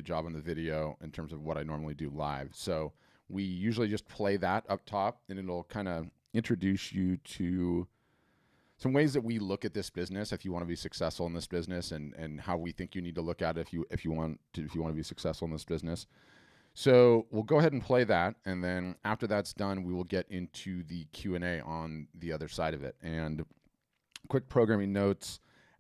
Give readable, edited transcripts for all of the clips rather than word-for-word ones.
job on the video in terms of what I normally do live. So we usually just play that up top, and it'll kind of introduce you to some ways that we look at this business if you want to be successful in this business, and how we think you need to look at it if you want to be successful in this business. So we'll go ahead and play that, and then after that's done, we will get into the Q&A on the other side of it. And quick programming notes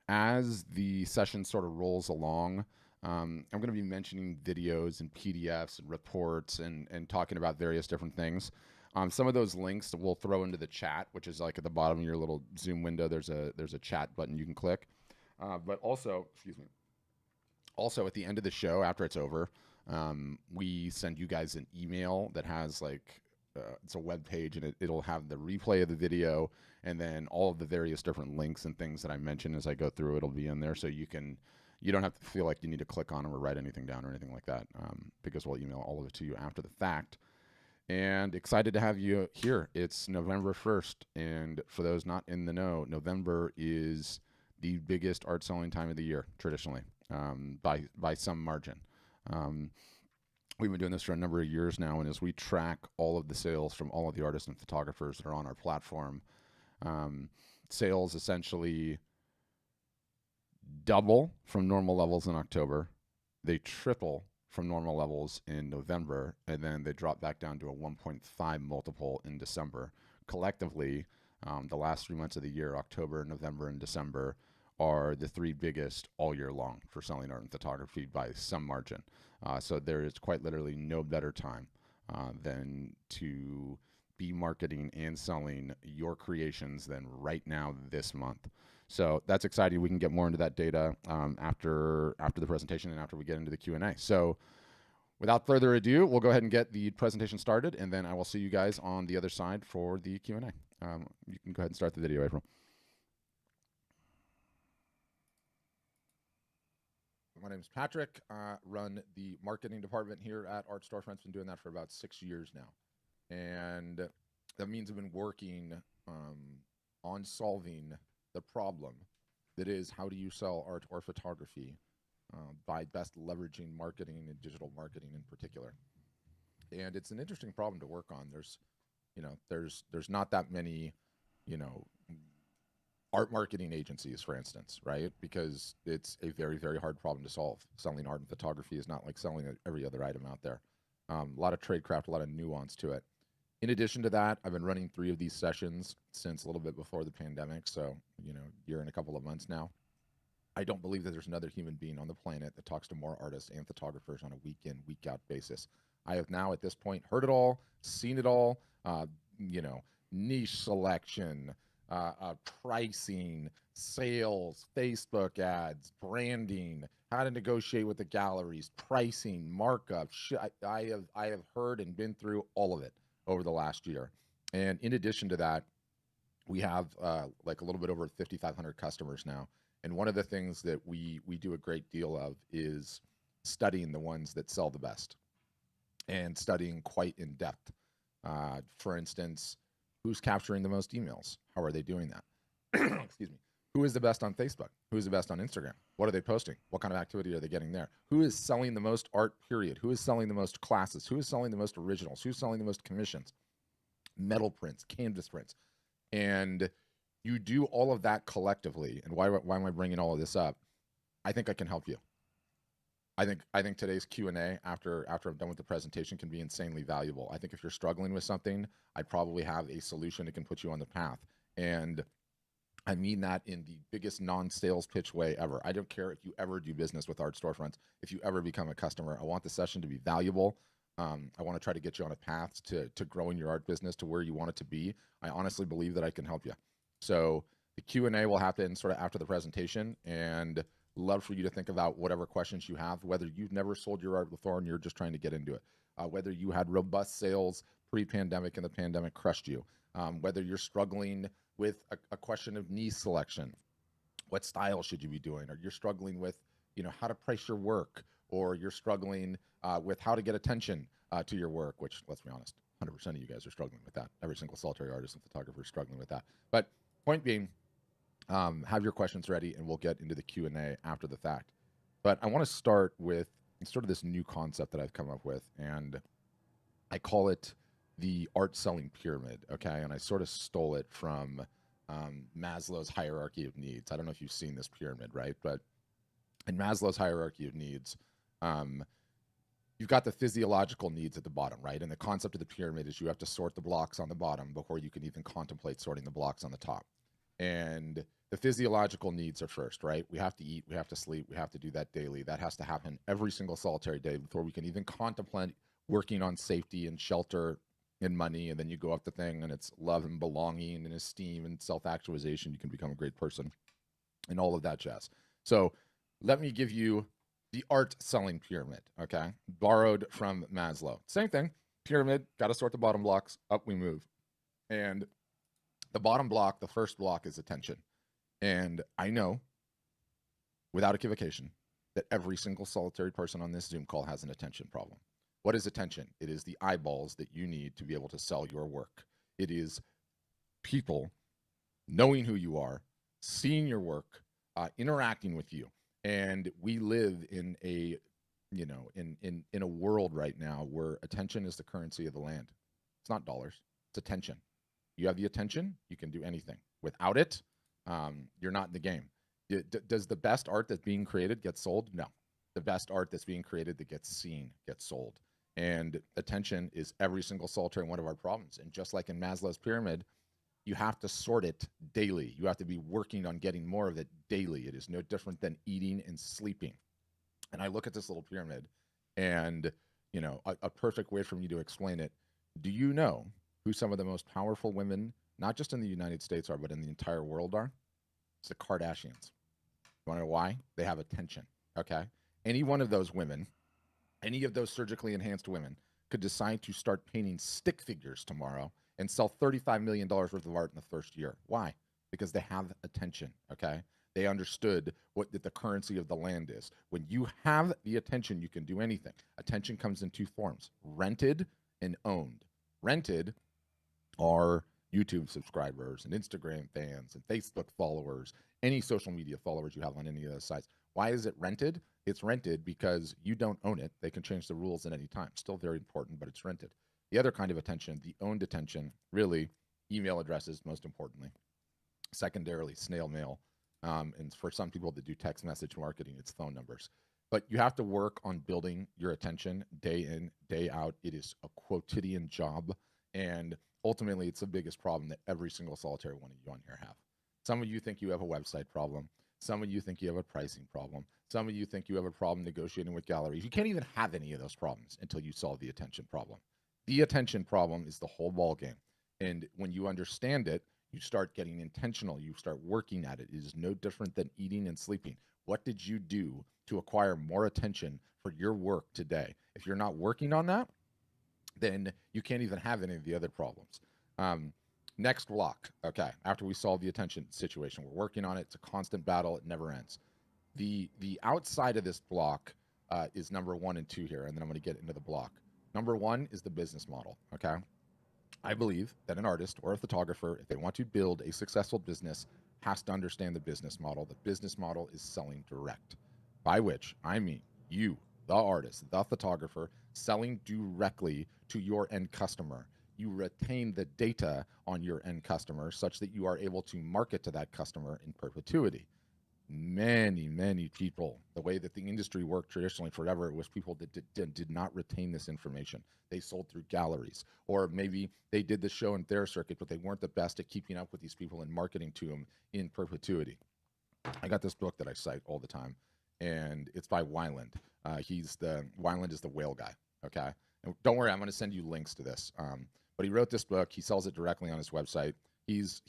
as the session sort of rolls along. I'm going to be mentioning videos and PDFs and reports and talking about various different things. Some of those links we'll throw into the chat, which is like at the bottom of your little Zoom window. There's a chat button you can click. But also, excuse me. Also, at the end of the show, after it's over, we send you guys an email that has like it's a web page, and it'll have the replay of the video, and then all of the various different links and things that I mention as I go through. It'll be in there, so you don't have to feel like you need to click on them or write anything down or anything like that, because we'll email all of it to you after the fact. And excited to have you here. It's November 1st, and for those not in the know, November is the biggest art selling time of the year traditionally, by some margin. We've been doing this for a number of years now, and as we track all of the sales from all of the artists and photographers that are on our platform, sales essentially double from normal levels in October. They triple from normal levels in November, and then they drop back down to a 1.5 multiple in December. Collectively, the last 3 months of the year, October, November, and December, are the three biggest all year long for selling art and photography by some margin. So there is quite literally no better time than to be marketing and selling your creations than right now this month. So that's exciting. We can get more into that data after the presentation and after we get into the Q&A. So without further ado, we'll go ahead and get the presentation started, and then I will see you guys on the other side for the Q&A. You can go ahead and start the video, April. My name is Patrick. I run the marketing department here at Art Storefronts. Been doing that for about 6 years now. And that means I've been working on solving the problem that is, how do you sell art or photography by best leveraging marketing and digital marketing in particular. And it's an interesting problem to work on. There's not that many, art marketing agencies, for instance, right? Because it's a very, very hard problem to solve. Selling art and photography is not like selling every other item out there. A lot of tradecraft, a lot of nuance to it. In addition to that, I've been running 3 of these sessions since a little bit before the pandemic, so, year and a couple of months now. I don't believe that there's another human being on the planet that talks to more artists and photographers on a week in, week out basis. I have now, at this point, heard it all, seen it all, niche selection, pricing, sales, Facebook ads, branding, how to negotiate with the galleries, pricing, markup. I have heard and been through all of it over the last year. And in addition to that, we have like a little bit over 5,500 customers now. And one of the things that we do a great deal of is studying the ones that sell the best and studying quite in depth. For instance, who's capturing the most emails? How are they doing that? Excuse me. Who is the best on Facebook? Who is the best on Instagram? What are they posting? What kind of activity are they getting there? Who is selling the most art, period? Who is selling the most classes? Who is selling the most originals? Who's selling the most commissions? Metal prints, canvas prints. And you do all of that collectively. And why am I bringing all of this up? I think I can help you. I think today's Q&A after I'm done with the presentation can be insanely valuable. I think if you're struggling with something, I probably have a solution that can put you on the path. And I mean that in the biggest non-sales pitch way ever. I don't care if you ever do business with Art Storefronts, if you ever become a customer. I want the session to be valuable. I want to try to get you on a path to growing your art business to where you want it to be. I honestly believe that I can help you. So the Q&A will happen sort of after the presentation, and love for you to think about whatever questions you have, whether you've never sold your art before and you're just trying to get into it, whether you had robust sales pre-pandemic and the pandemic crushed you, whether you're struggling with a question of niche selection, what style should you be doing, or you're struggling with, how to price your work, or you're struggling with how to get attention to your work, which, let's be honest, 100% of you guys are struggling with that. Every single solitary artist and photographer is struggling with that. But point being, have your questions ready, and we'll get into the Q&A after the fact. But I want to start with It's sort of this new concept that I've come up with, and I call it the art selling pyramid. Okay, and I sort of stole it from Maslow's hierarchy of needs. I don't know if you've seen this pyramid, right? But in Maslow's hierarchy of needs, um, you've got the physiological needs at the bottom, right? And the concept of the pyramid is you have to sort the blocks on the bottom before you can even contemplate sorting the blocks on the top. And the physiological needs are first, right? We have to eat, we have to sleep, we have to do that daily. That has to happen every single solitary day before we can even contemplate working on safety and shelter and money. And then you go up the thing and it's love and belonging and esteem and self actualization. You can become a great person and all of that jazz. So let me give you the art selling pyramid, okay? Borrowed from Maslow. Same thing, pyramid, got to sort the bottom blocks, up we move. And the bottom block, the first block is attention. And I know, without equivocation, that every single solitary person on this Zoom call has an attention problem. What is attention? It is the eyeballs that you need to be able to sell your work. It is people knowing who you are, seeing your work, interacting with you. And we live in a, you know, in a world right now where attention is the currency of the land. It's not dollars, it's attention. You have the attention, you can do anything. Without it, you're not in the game. Does the best art that's being created get sold? No. The best art that's being created that gets seen gets sold. And attention is every single solitary one of our problems. And just like in Maslow's pyramid, you have to sort it daily. You have to be working on getting more of it daily. It is no different than eating and sleeping. And I look at this little pyramid, and you know, a perfect way for me to explain it. Do you know who some of the most powerful women, not just in the United States, are, but in the entire world are? It's the Kardashians. You want to know why? They have attention. Okay. Any one of those women, any of those surgically enhanced women, could decide to start painting stick figures tomorrow and sell $35 million worth of art in the first year. Why? Because they have attention. Okay. They understood what the currency of the land is. When you have the attention, you can do anything. Attention comes in two forms: rented and owned. Rented are YouTube subscribers and Instagram fans and Facebook followers, any social media followers you have on any of those sites. Why is it rented? It's rented because you don't own it. They can change the rules at any time. Still very important, but it's rented. The other kind of attention, the owned attention, really email addresses, most importantly. Secondarily, snail mail. And for some people that do text message marketing, it's phone numbers. But you have to work on building your attention day in, day out. It is a quotidian job. And ultimately, it's the biggest problem that every single solitary one of you on here have. Some of you think you have a website problem. Some of you think you have a pricing problem. Some of you think you have a problem negotiating with galleries. You can't even have any of those problems until you solve the attention problem. The attention problem is the whole ball game. And when you understand it, you start getting intentional. You start working at it. It is no different than eating and sleeping. What did you do to acquire more attention for your work today? If you're not working on that, then you can't even have any of the other problems. Next block. Okay, after we solve the attention situation, we're working on it. It's a constant battle. It never ends. The outside of this block is number 1 and 2 here, and then I'm going to get into the block. Number 1 is the business model. Okay, I believe that an artist or a photographer, if they want to build a successful business, has to understand the business model. The business model is selling direct, by which I mean you, the artist, the photographer, selling directly to your end customer. You retain the data on your end customer such that you are able to market to that customer in perpetuity. Many people, the way that the industry worked traditionally forever, it was people that did not retain this information. They sold through galleries, or maybe they did the show in their circuit, but they weren't the best at keeping up with these people and marketing to them in perpetuity. I got this book that I cite all the time, and it's by Weiland. Weiland is the whale guy. Okay, and don't worry, I'm going to send you links to this. But he wrote this book. He sells it directly on his website. He's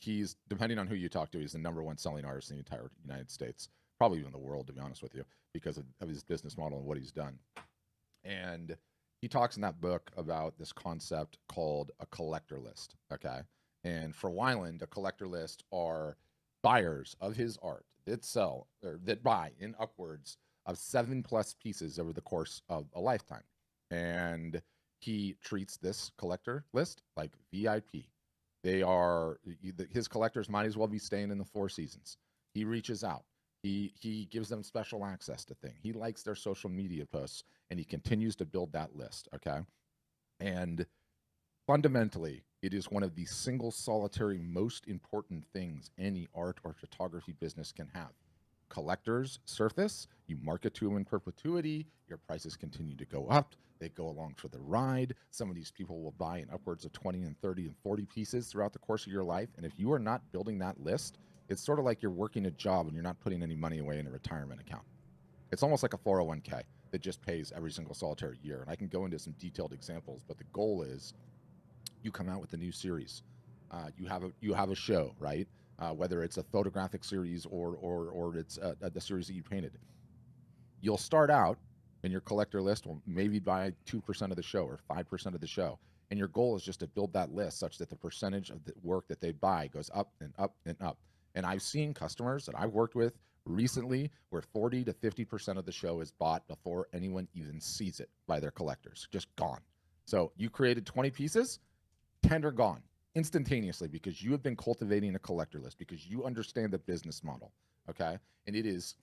depending on who you talk to, he's the #1 selling artist in the entire United States, probably even the world, to be honest with you, because of his business model and what he's done. And he talks in that book about this concept called a collector list. Okay, and for Weiland, a collector list are buyers of his art that sell or that buy in upwards of 7+ pieces over the course of a lifetime, and he treats this collector list like VIP. They are his collectors might as well be staying in the Four Seasons. He reaches out. He gives them special access to things. He likes their social media posts, and he continues to build that list. Okay, and fundamentally, it is one of the single solitary most important things any art or photography business can have. Collectors surface, you market to them in perpetuity, your prices continue to go up, they go along for the ride. Some of these people will buy in upwards of 20 and 30 and 40 pieces throughout the course of your life. And if you are not building that list, it's sort of like you're working a job and you're not putting any money away in a retirement account. It's almost like a 401k that just pays every single solitary year. And I can go into some detailed examples, but the goal is you come out with a new series. You have a show, right? Whether it's a photographic series or it's the series that you painted. You'll start out, and your collector list will maybe buy 2% of the show or 5% of the show, and your goal is just to build that list such that the percentage of the work that they buy goes up and up and up. And I've seen customers that I've worked with recently where 40 to 50% of the show is bought before anyone even sees it by their collectors, just gone. So you created 20 pieces, 10 are gone instantaneously because you have been cultivating a collector list, because you understand the business model. Okay. And it is,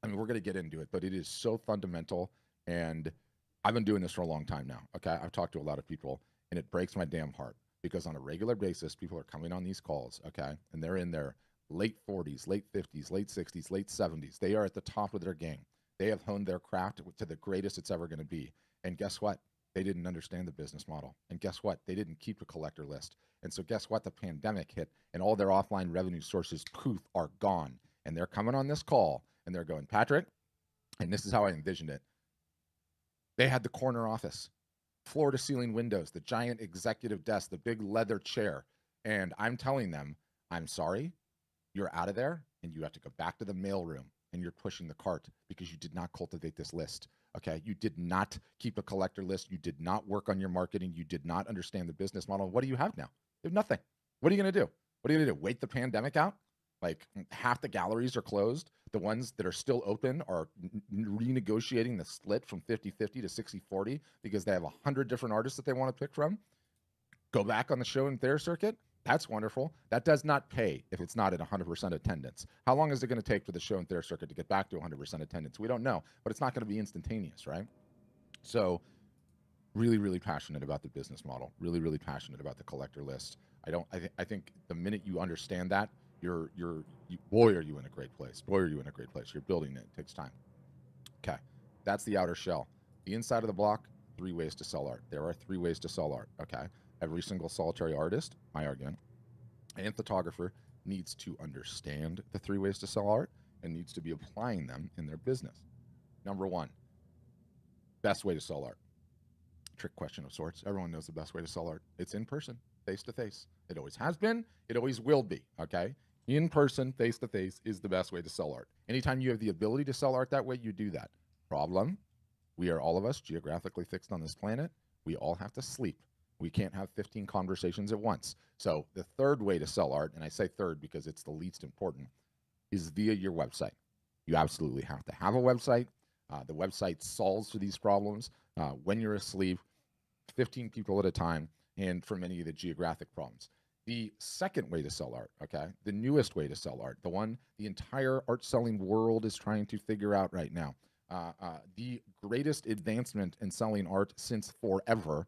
I mean, we're going to get into it, but it is so fundamental. And I've been doing this for a long time now. Okay. I've talked to a lot of people, and it breaks my damn heart because on a regular basis, people are coming on these calls. Okay. And they're in their late 40s, late 50s, late 60s, late 70s. They are at the top of their game. They have honed their craft to the greatest it's ever going to be. And guess what? They didn't understand the business model. And guess what? They didn't keep a collector list. And so guess what? The pandemic hit and all their offline revenue sources, poof, are gone. And they're coming on this call and they're going, Patrick, and this is how I envisioned it. They had the corner office, floor to ceiling windows, the giant executive desk, the big leather chair. And I'm telling them, I'm sorry, you're out of there and you have to go back to the mailroom and you're pushing the cart because you did not cultivate this list. Okay. You did not keep a collector list. You did not work on your marketing. You did not understand the business model. What do you have now? You have nothing. What are you going to do? What are you going to do? Wait the pandemic out? Like half the galleries are closed. The ones that are still open are renegotiating the split from 50-50 to 60-40 because they have 100 different artists that they want to pick from. Go back on the show and their circuit. That's wonderful. That does not pay if it's not at 100% attendance. How long is it going to take for the show and their circuit to get back to 100% attendance? We don't know, but it's not going to be instantaneous, right? So really, really passionate about the business model, really, really passionate about the collector list. I think the minute you understand that, boy, are you in a great place. Boy, are you in a great place. You're building it. It takes time. Okay. That's the outer shell. The inside of the block, 3 ways to sell art. There are 3 ways to sell art. Okay. Every single solitary artist, my argument, and photographer needs to understand the 3 ways to sell art and needs to be applying them in their business. Number 1, best way to sell art. Trick question of sorts. Everyone knows the best way to sell art. It's in person, face to face. It always has been. It always will be. Okay. In person, face to face is the best way to sell art. Anytime you have the ability to sell art that way, you do that. Problem, we are all of us geographically fixed on this planet. We all have to sleep. We can't have 15 conversations at once. So the third way to sell art, and I say third because it's the least important, is via your website. You absolutely have to have a website. The website solves for these problems when you're asleep, 15 people at a time, and for many of the geographic problems. The second way to sell art, okay, the newest way to sell art, the one the entire art selling world is trying to figure out right now, the greatest advancement in selling art since forever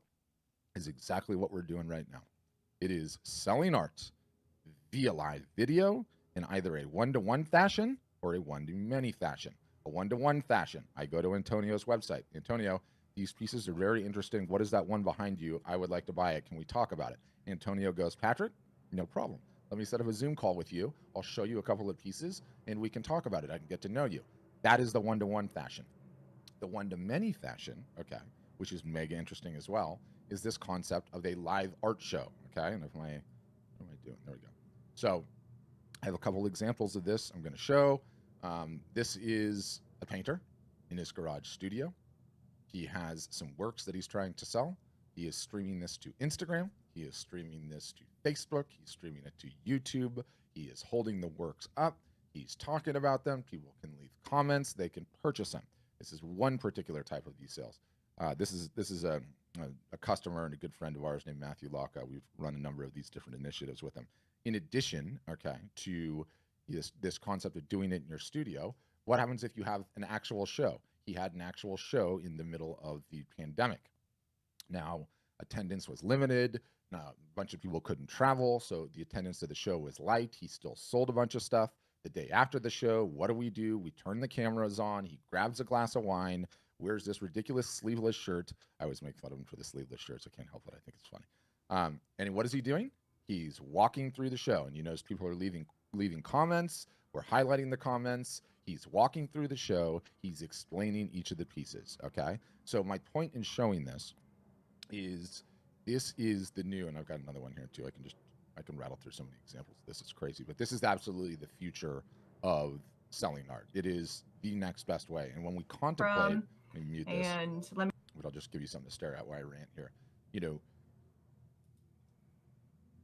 is exactly what we're doing right now. It is selling art via live video in either a one-to-one fashion or a one-to-many fashion. A one-to-one fashion, I go to Antonio's website. Antonio, these pieces are very interesting. What is that one behind you? I would like to buy it. Can we talk about it? Antonio goes, Patrick, no problem. Let me set up a Zoom call with you. I'll show you a couple of pieces and we can talk about it. I can get to know you. That is the one-to-one fashion. The one-to-many fashion, okay, which is mega interesting as well, is this concept of a live art show, okay? And what am I doing? There we go. So I have a couple examples of this I'm going to show. This is a painter in his garage studio. He has some works that he's trying to sell. He is streaming this to Instagram. He is streaming this to Facebook. He's streaming it to YouTube. He is holding the works up. He's talking about them. People can leave comments. They can purchase them. This is one particular type of these sales. This is a customer and a good friend of ours named Matthew Locke. We've run a number of these different initiatives with him. In addition, okay, to this concept of doing it in your studio. What happens if you have an actual show? He had an actual show in the middle of the pandemic. Now, attendance was limited. Now, a bunch of people couldn't travel, so the attendance to the show was light. He still sold a bunch of stuff. The day after the show, what do? We turn the cameras on. He grabs a glass of wine, wears this ridiculous sleeveless shirt. I always make fun of him for the sleeveless shirts. I can't help it. I think it's funny. And what is he doing? He's walking through the show, and you notice people are leaving comments. We're highlighting the comments. He's walking through the show. He's explaining each of the pieces. Okay. So my point in showing this is the new, and I've got another one here too. I can rattle through so many examples. This is crazy, but this is absolutely the future of selling art. It is the next best way. And when we contemplate, let me mute this, but I'll just give you something to stare at while I rant here. You know,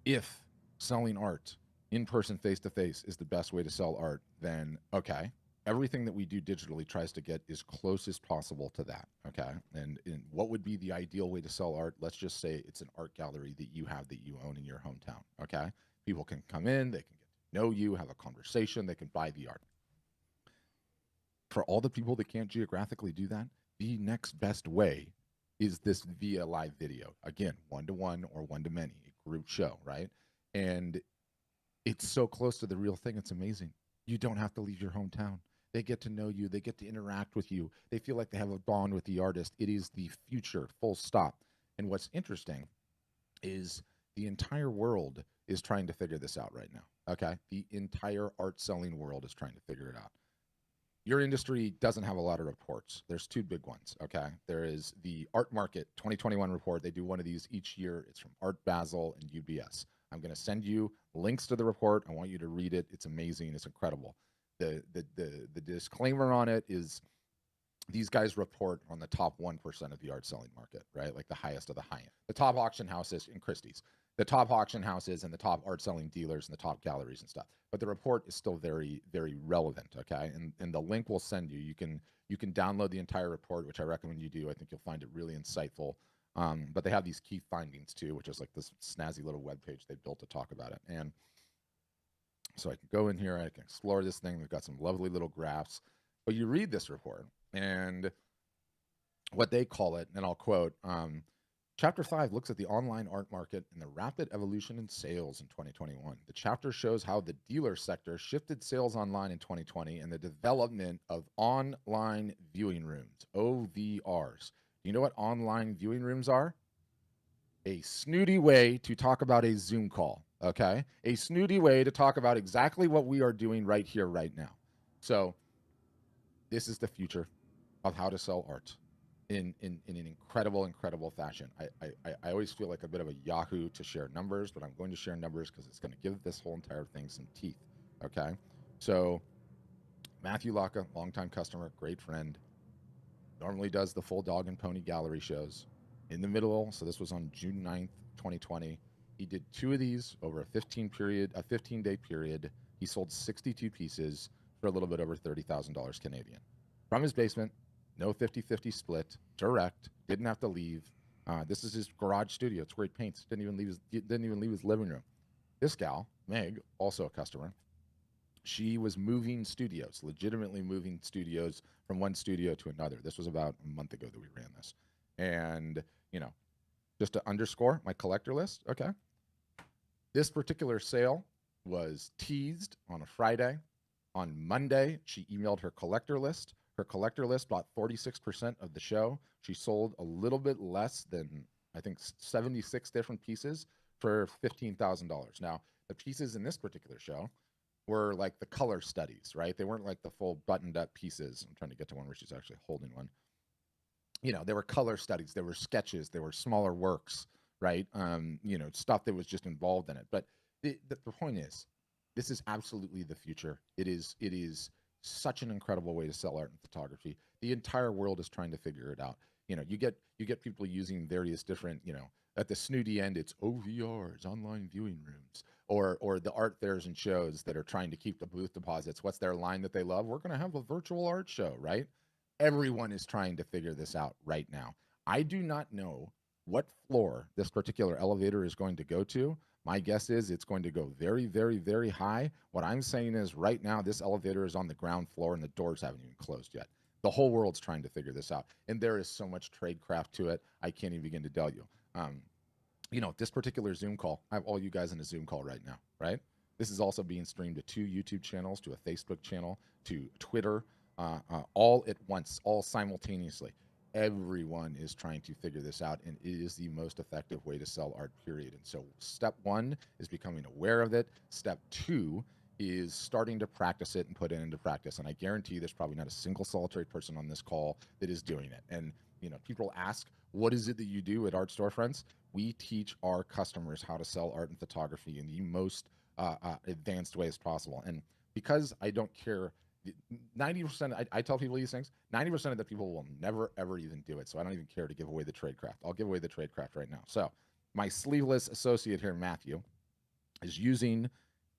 if selling art in person, face to face, is the best way to sell art, then okay, everything that we do digitally tries to get as close as possible to that. Okay. And what would be the ideal way to sell art? Let's just say it's an art gallery that you have that you own in your hometown. Okay. People can come in, they can get to know you, have a conversation, they can buy the art. For all the people that can't geographically do that, the next best way is this via live video. Again, one-to-one or one-to-many, a group show, right? And it's so close to the real thing. It's amazing. You don't have to leave your hometown. They get to know you. They get to interact with you. They feel like they have a bond with the artist. It is the future, full stop. And what's interesting is the entire world is trying to figure this out right now. Okay. The entire art selling world is trying to figure it out. Your industry doesn't have a lot of reports. There's two big ones. Okay. There is the Art Market 2021 report. They do one of these each year. It's from Art Basel and UBS. I'm going to send you links to the report. I want you to read it. It's amazing. It's incredible. The disclaimer on it is these guys report on the top 1% of the art selling market, right? Like the highest of the high end. The top auction houses in Christie's, the top auction houses and the top art selling dealers and the top galleries and stuff. But the report is still very, very relevant. Okay. And the link we'll send you. You can download the entire report, which I recommend you do. I think you'll find it really insightful. But they have these key findings too, which is like this snazzy little web page they built to talk about it. And so I can go in here, I can explore this thing. We've got some lovely little graphs. But you read this report, and what they call it, and I'll quote, Chapter 5 looks at the online art market and the rapid evolution in sales in 2021. The chapter shows how the dealer sector shifted sales online in 2020 and the development of online viewing rooms, OVRs. Do you know what online viewing rooms are? A snooty way to talk about a Zoom call, okay? A snooty way to talk about exactly what we are doing right here, right now. So this is the future of how to sell art in an incredible, incredible fashion. I always feel like a bit of a Yahoo to share numbers, but I'm going to share numbers because it's going to give this whole entire thing some teeth, okay? So Matthew Laka, longtime customer, great friend, normally does the full dog and pony gallery shows. In the middle, so this was on June 9th, 2020. He did 2 of these over a 15-day period. He sold 62 pieces for a little bit over $30,000 Canadian. From his basement, no 50-50 split, direct, didn't have to leave. This is his garage studio. It's where he paints. Didn't even leave his living room. This gal, Meg, also a customer, she was moving studios, legitimately moving studios from one studio to another. This was about a month ago that we ran this. And, just to underscore my collector list, okay? This particular sale was teased on a Friday. On Monday, she emailed her collector list. Her collector list bought 46% of the show. She sold a little bit less than, I think, 76 different pieces for $15,000. Now, the pieces in this particular show were like the color studies, right? They weren't like the full buttoned up pieces. I'm trying to get to one where she's actually holding one. There were color studies, there were sketches, there were smaller works, right? Stuff that was just involved in it. But the point is, this is absolutely the future. It is such an incredible way to sell art and photography. The entire world is trying to figure it out. You get people using various different, at the snooty end, it's OVRs, online viewing rooms, or the art fairs and shows that are trying to keep the booth deposits. What's their line that they love? We're going to have a virtual art show, right? Everyone is trying to figure this out right now. I do not know what floor this particular elevator is going to go to. My guess is it's going to go very, very, very high. What I'm saying is right now, this elevator is on the ground floor and the doors haven't even closed yet. The whole world's trying to figure this out. And there is so much tradecraft to it. I can't even begin to tell you. This particular Zoom call, I have all you guys in a Zoom call right now, right? This is also being streamed to 2 YouTube channels, to a Facebook channel, to Twitter, all at once, all simultaneously. Everyone is trying to figure this out, and it is the most effective way to sell art, period. And so, step one is becoming aware of it. Step two is starting to practice it and put it into practice. And I guarantee there's probably not a single solitary person on this call that is doing it. And people ask, what is it that you do at Art Storefronts? We teach our customers how to sell art and photography in the most advanced way as possible. And because I don't care, 90%, I tell people these things, 90% of the people will never, ever even do it. So I don't even care to give away the tradecraft. I'll give away the tradecraft right now. So my sleeveless associate here, Matthew, is using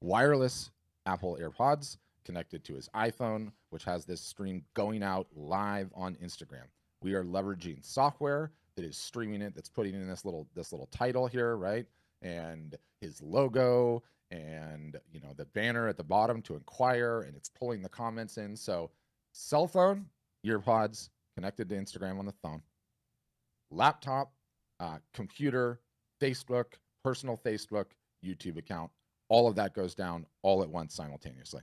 wireless Apple AirPods connected to his iPhone, which has this stream going out live on Instagram. We are leveraging software that is streaming it, that's putting in this little title here, right? And his logo and the banner at the bottom to inquire, and it's pulling the comments in. So cell phone, earpods connected to Instagram on the phone, laptop, computer, Facebook, personal Facebook, YouTube account, all of that goes down all at once simultaneously.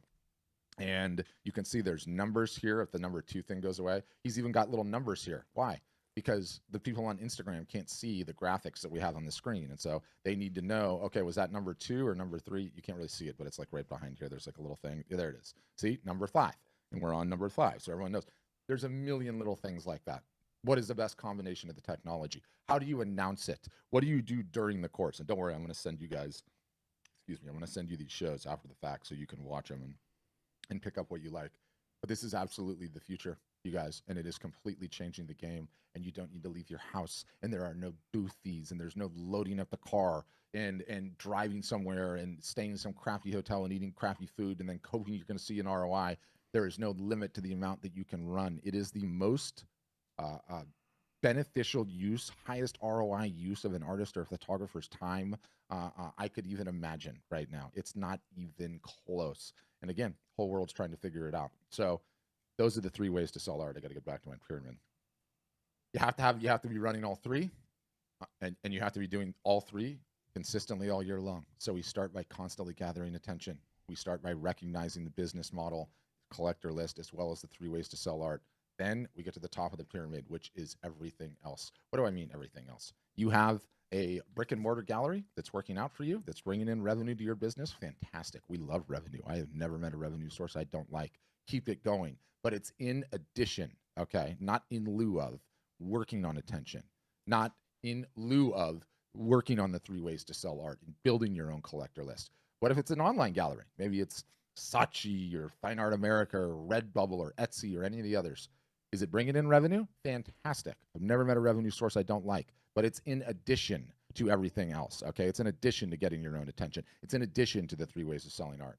And you can see there's numbers here. If the number 2 thing goes away, he's even got little numbers here. Why? Because the people on Instagram can't see the graphics that we have on the screen. And so they need to know, okay, was that number 2 or number 3? You can't really see it, but it's like right behind here. There's like a little thing. Yeah, there it is. See, number 5. And we're on number 5. So everyone knows. There's a million little things like that. What is the best combination of the technology? How do you announce it? What do you do during the course? And don't worry, I'm going to send you guys, I'm going to send you these shows after the fact so you can watch them and pick up what you like. But this is absolutely the future, you guys, and it is completely changing the game. And you don't need to leave your house, and there are no booth fees, and there's no loading up the car and driving somewhere and staying in some crappy hotel and eating crappy food and then hoping you're going to see an ROI. There is no limit to the amount that you can run. It is the most beneficial use, highest ROI use of an artist or a photographer's time I could even imagine right now. It's not even close. And again, whole world's trying to figure it out. So those are the 3 ways to sell art. I got to get back to my pyramid. You have to be running all 3, and you have to be doing all 3 consistently all year long. So we start by constantly gathering attention. We start by recognizing the business model, collector list, as well as the 3 ways to sell art. Then we get to the top of the pyramid, which is everything else. What do I mean, everything else? You have a brick and mortar gallery that's working out for you, that's bringing in revenue to your business. Fantastic. We love revenue. I have never met a revenue source I don't like. Keep it going. But it's in addition, okay? Not in lieu of working on attention, not in lieu of working on the 3 ways to sell art and building your own collector list. What if it's an online gallery? Maybe it's Saatchi or Fine Art America or Redbubble or Etsy or any of the others. Is it bringing in revenue? Fantastic. I've never met a revenue source I don't like, but it's in addition to everything else, okay? It's in addition to getting your own attention. It's in addition to the 3 ways of selling art.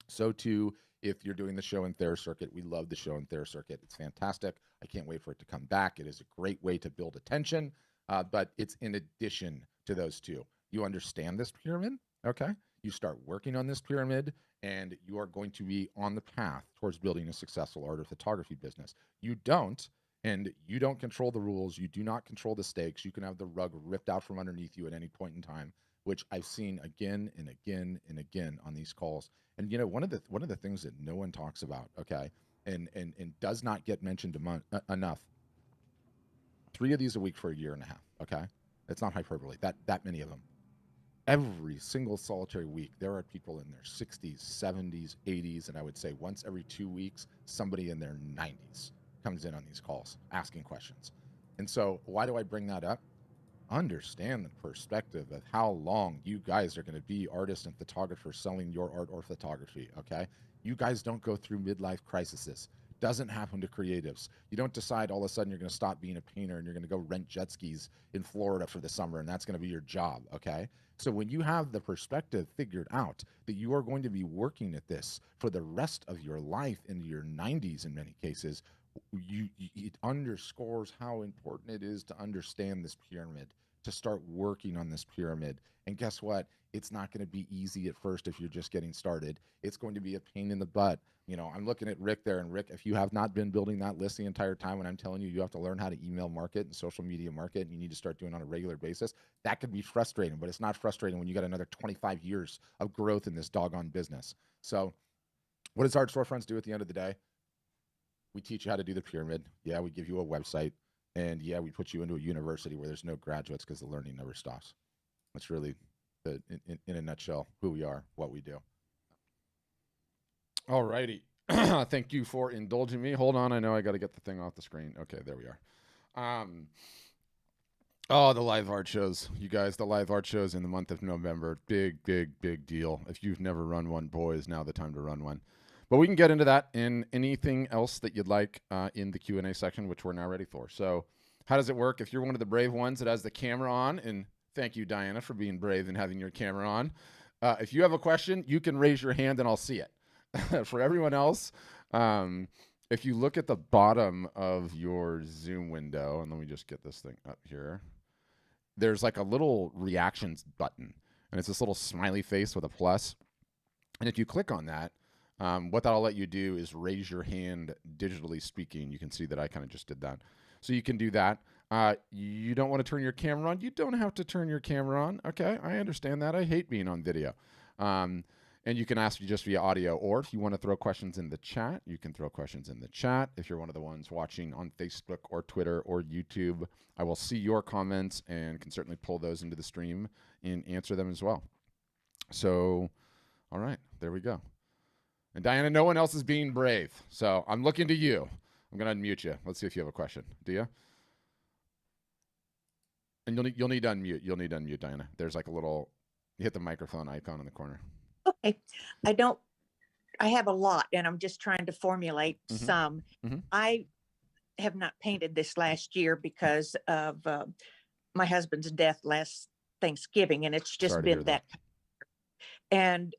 So too, if you're doing the show and Thayer circuit, we love the show and Thayer circuit. It's fantastic. I can't wait for it to come back. It is a great way to build attention, but it's in addition to those 2. You understand this pyramid, okay? You start working on this pyramid, and you are going to be on the path towards building a successful art or photography business. You don't, and you don't control the rules. You do not control the stakes. You can have the rug ripped out from underneath you at any point in time, which I've seen again and again and again on these calls. And one of the things that no one talks about, okay, and does not get mentioned enough. 3 of these a week for a year and a half, okay? It's not hyperbole. That many of them. Every single solitary week, there are people in their 60s, 70s, 80s, and I would say once every 2 weeks, somebody in their 90s comes in on these calls asking questions. And so why do I bring that up? Understand the perspective of how long you guys are going to be artists and photographers selling your art or photography, okay? You guys don't go through midlife crises. Doesn't happen to creatives. You don't decide all of a sudden you're going to stop being a painter and you're going to go rent jet skis in Florida for the summer and that's going to be your job, okay? So when you have the perspective figured out that you are going to be working at this for the rest of your life into your 90s in many cases, it underscores how important it is to understand this pyramid. to start working on this pyramid. And guess what? It's not going to be easy at first if you're just getting started. It's going to be a pain in the butt. You know, I'm looking at Rick there, and Rick, if you have not been building that list the entire time, when I'm telling you, you have to learn how to email market and social media market, and you need to start doing it on a regular basis, that could be frustrating, but it's not frustrating when you got another 25 years of growth in this doggone business. So what does Art Storefronts do at the end of the day? We teach you how to do the pyramid. Yeah, we give you a website. And yeah, we put you into a university where there's no graduates because the learning never stops. That's really, in a nutshell, who we are, what we do. All righty. Thank you for indulging me. Hold on. I know I got to get the thing off the screen. Okay, there we are. Oh, the live art shows. You guys, the live art shows in the month of November. Big, big, big deal. If you've never run one, boy, is now the time to run one. But we can get into that and anything else that you'd like in the Q&A section, which we're now ready for. So how does it work? If you're one of the brave ones that has the camera on, and thank you, Diana, for being brave and having your camera on. If you have a question, you can raise your hand and I'll see it. For everyone else, if you look at the bottom of your Zoom window, and let me just get this thing up here, there's like a little reactions button, and it's this little smiley face with a plus. And if you click on that, what that'll let you do is raise your hand digitally speaking. You can see that I kind of just did that. So you can do that. You don't want to turn your camera on. You don't have to turn your camera on. Okay, I understand that. I hate being on video. And you can ask me just via audio, or if you want to throw questions in the chat, you can throw questions in the chat. If you're one of the ones watching on Facebook or Twitter or YouTube, I will see your comments and can certainly pull those into the stream and answer them as well. So, all right, there we go. And Diana, no one else is being brave, so I'm looking to you. I'm going to unmute you. Let's see if you have a question. Do you? And you'll need to unmute. You'll need to unmute, Diana. There's like a little, you hit the microphone icon in the corner. Okay. I have a lot, and I'm just trying to formulate some. I have not painted this last year because of my husband's death last Thanksgiving, and it's just been that. And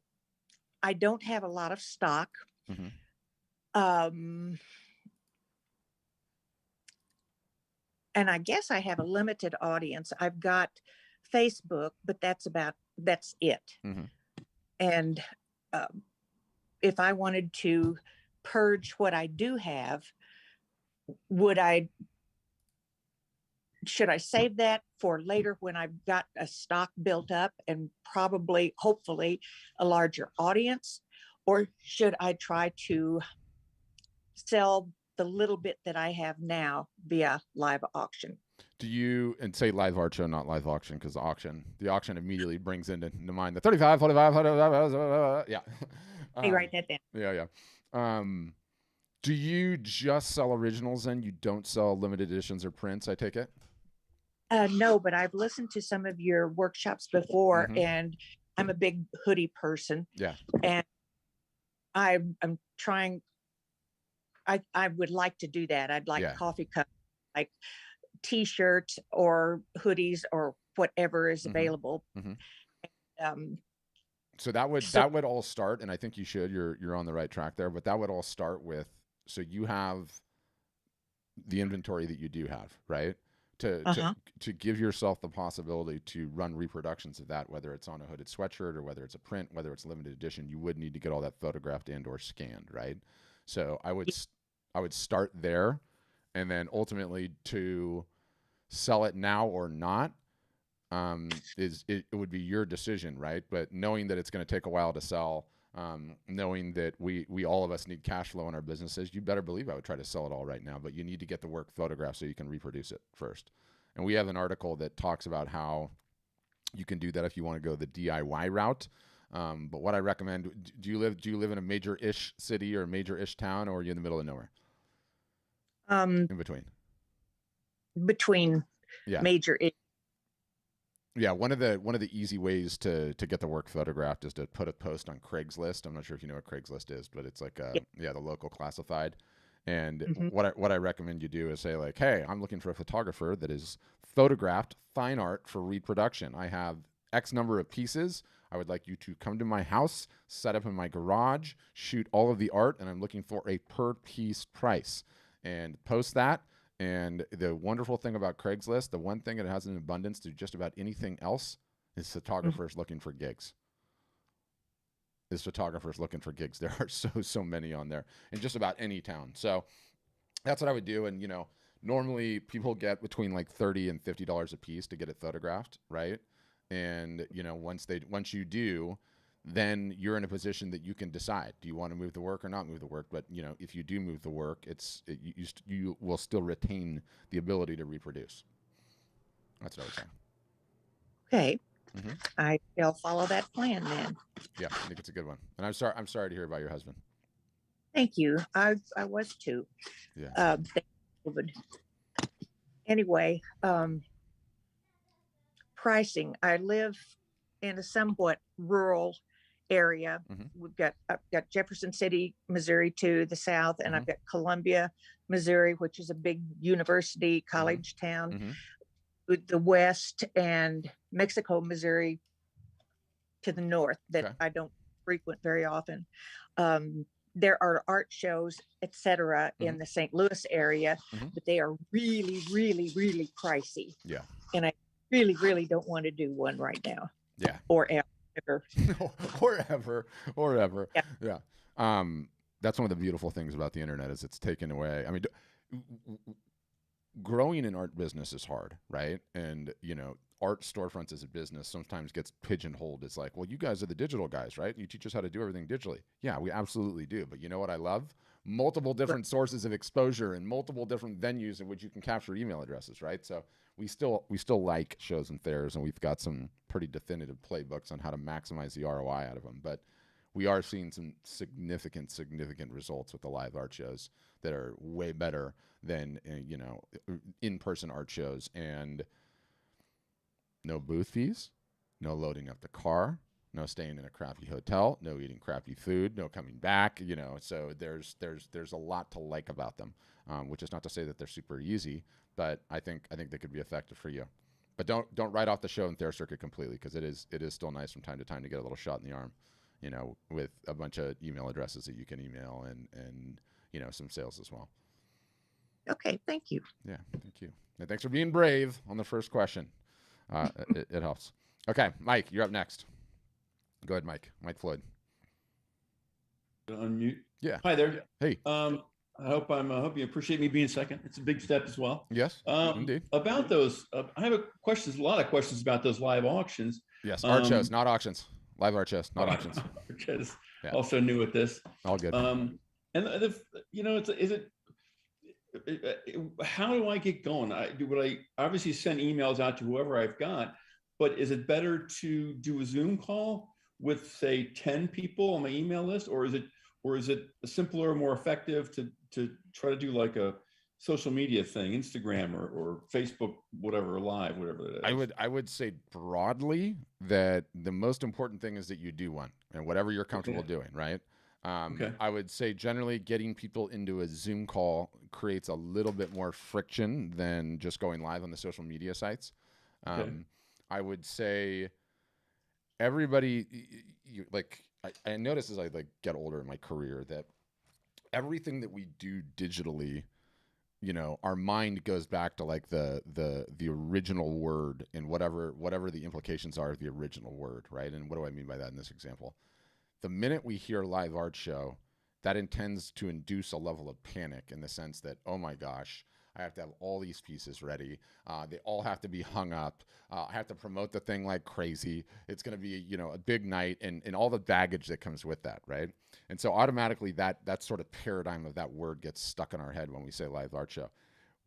I don't have a lot of stock. And I guess I have a limited audience. I've got Facebook, but that's it. And if I wanted to purge what I do have, should I save that for later when I've got a stock built up and probably, hopefully, a larger audience? Or should I try to sell the little bit that I have now via live auction? Do you, and say live art show, not live auction, because the auction immediately brings into mind the 35, 45, yeah. Hey, write that down. Yeah. Do you just sell originals then? You don't sell limited editions or prints, I take it? No, but I've listened to some of your workshops before, and I'm a big hoodie person. Yeah. And I'm trying, I would like to do that. I'd like coffee cups, like t-shirts or hoodies or whatever is available. So that would all start, and I think you should, you're on the right track there, but that would all start with, so you have the inventory that you do have, right? To give yourself the possibility to run reproductions of that, whether it's on a hooded sweatshirt or whether it's a print, whether it's limited edition, you would need to get all that photographed and or scanned, right? So I would start there, and then ultimately to sell it now or not, it would be your decision, right? But knowing that it's going to take a while to sell, knowing that we all of us need cash flow in our businesses, you better believe I would try to sell it all right now, but you need to get the work photographed so you can reproduce it first. And we have an article that talks about how you can do that if you want to go the DIY route. But what I recommend, do you live in a major-ish city or a major-ish town, or are you in the middle of nowhere? In between. Between major-ish. Yeah, one of the easy ways to get the work photographed is to put a post on Craigslist. I'm not sure if you know what Craigslist is, but it's like the local classified. And what I recommend you do is say like, hey, I'm looking for a photographer that is photographed fine art for reproduction. I have X number of pieces. I would like you to come to my house, set up in my garage, shoot all of the art, and I'm looking for a per piece price. And post that, And the wonderful thing about Craigslist, the one thing it has in abundance to just about anything else, is photographers looking for gigs. There are so many on there in just about any town. So that's what I would do. And, normally people get between like $30 and $50 a piece to get it photographed, right? And, once you do, then you're in a position that you can decide, do you want to move the work or not move the work? But, if you do move the work, you will still retain the ability to reproduce. That's what I would say. Okay. I shall follow that plan then. Yeah, I think it's a good one. And I'm sorry to hear about your husband. Thank you. I was too. Yeah. Anyway, pricing. I live in a somewhat rural area. I've got Jefferson City, Missouri to the south, and I've got Columbia, Missouri, which is a big university college town, with the west, and Mexico, Missouri to the north that I don't frequent very often. There are art shows, etc., in the St. Louis area, but they are really, really, really pricey. Yeah. And I really, really don't want to do one right now. Yeah. Or ever. or ever. Yeah. That's one of the beautiful things about the internet is it's taken away. I mean, growing an art business is hard, right? And, art storefronts as a business sometimes gets pigeonholed. It's like, well, you guys are the digital guys, right? You teach us how to do everything digitally. Yeah, we absolutely do. But you know what I love? Multiple different sources of exposure and multiple different venues in which you can capture email addresses, right? So we still like shows and fairs, and we've got some pretty definitive playbooks on how to maximize the ROI out of them. But we are seeing some significant results with the live art shows that are way better than, in-person art shows. And no booth fees, no loading up the car, no staying in a crappy hotel, no eating crappy food, no coming back. So there's a lot to like about them, which is not to say that they're super easy, but I think they could be effective for you. But don't write off the show and fair circuit completely, because it is still nice from time to time to get a little shot in the arm, with a bunch of email addresses that you can email and some sales as well. Okay, thank you. Yeah, thank you. And thanks for being brave on the first question. It helps. Okay, Mike, you're up next. Go ahead, Mike. Mike Floyd. Unmute. Yeah. Hi there. Hey. I hope you appreciate me being second. It's a big step as well. Yes. Indeed. About those, I have a lot of questions about those live auctions. Yes. Art shows, not auctions. Live art shows, not auctions. Art shows. Yeah. Also new at this. All good. How do I get going? Would I obviously send emails out to whoever I've got, but is it better to do a Zoom call with, say, 10 people on my email list, or is it simpler or more effective to try to do like a social media thing, Instagram or Facebook, whatever, live, whatever it is? I would say broadly that the most important thing is that you do one, and whatever you're comfortable doing, right? I would say generally getting people into a Zoom call creates a little bit more friction than just going live on the social media sites. I would say everybody, I notice as I get older in my career that everything that we do digitally, our mind goes back to like the original word and whatever the implications are of the original word, right? And what do I mean by that in this example? The minute we hear live art show, that intends to induce a level of panic in the sense that, oh my gosh, I have to have all these pieces ready. They all have to be hung up. I have to promote the thing like crazy. It's going to be, a big night and all the baggage that comes with that, right? And so automatically that sort of paradigm of that word gets stuck in our head when we say live art show.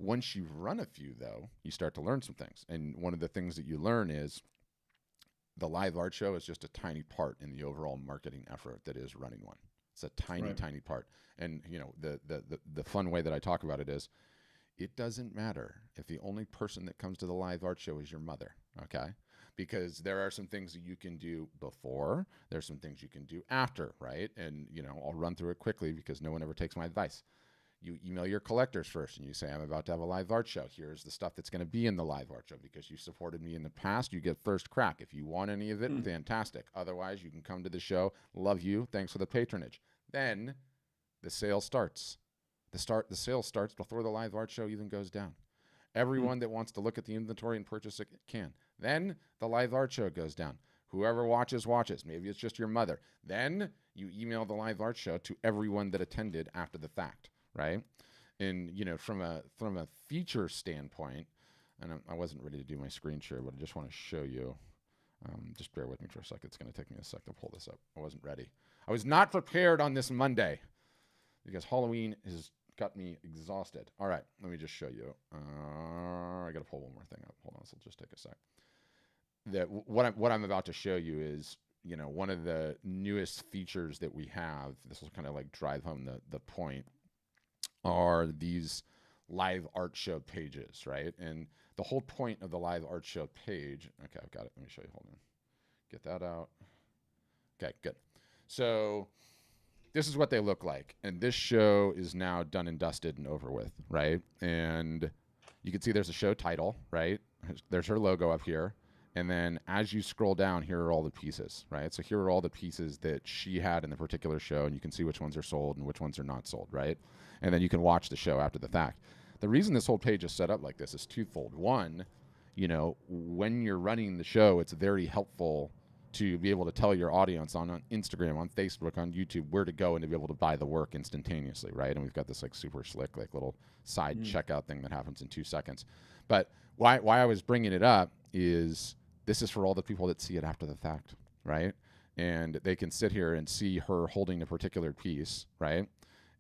Once you've run a few, though, you start to learn some things. And one of the things that you learn is the live art show is just a tiny part in the overall marketing effort that is running one. It's a tiny part. And, the fun way that I talk about it is it doesn't matter if the only person that comes to the live art show is your mother, okay? Because there are some things that you can do before, there's some things you can do after, right? And, I'll run through it quickly because no one ever takes my advice. You email your collectors first and you say, I'm about to have a live art show. Here's the stuff that's going to be in the live art show because you supported me in the past. You get first crack. If you want any of it, fantastic. Otherwise, you can come to the show. Love you. Thanks for the patronage. Then the sale starts. the sale starts before the live art show even goes down. Everyone that wants to look at the inventory and purchase it can. Then the live art show goes down. Whoever watches. Maybe it's just your mother. Then you email the live art show to everyone that attended after the fact, right? And from a feature standpoint, and I wasn't ready to do my screen share, but I just want to show you. Just bear with me for a second. It's going to take me a sec to pull this up. I wasn't ready. I was not prepared on this Monday because Halloween has got me exhausted. All right, let me just show you. I got to pull one more thing up. Hold on, this will just take a sec. What I'm about to show you is, one of the newest features that we have. This will kind of like drive home the point. Are these live art show pages, right? And the whole point of the live art show page. Okay, I've got it. Let me show you. Hold on. Get that out. Okay, good. So this is what they look like. And this show is now done and dusted and over with, right? And you can see there's a show title, right? There's her logo up here. And then as you scroll down, here are all the pieces, right? So here are all the pieces that she had in the particular show, and you can see which ones are sold and which ones are not sold, right? And then you can watch the show after the fact. The reason this whole page is set up like this is twofold. One, when you're running the show, it's very helpful to be able to tell your audience on Instagram, on Facebook, on YouTube, where to go and to be able to buy the work instantaneously, right? And we've got this like super slick, like little side checkout thing that happens in 2 seconds. But why I was bringing it up is this is for all the people that see it after the fact, right? And they can sit here and see her holding a particular piece, right?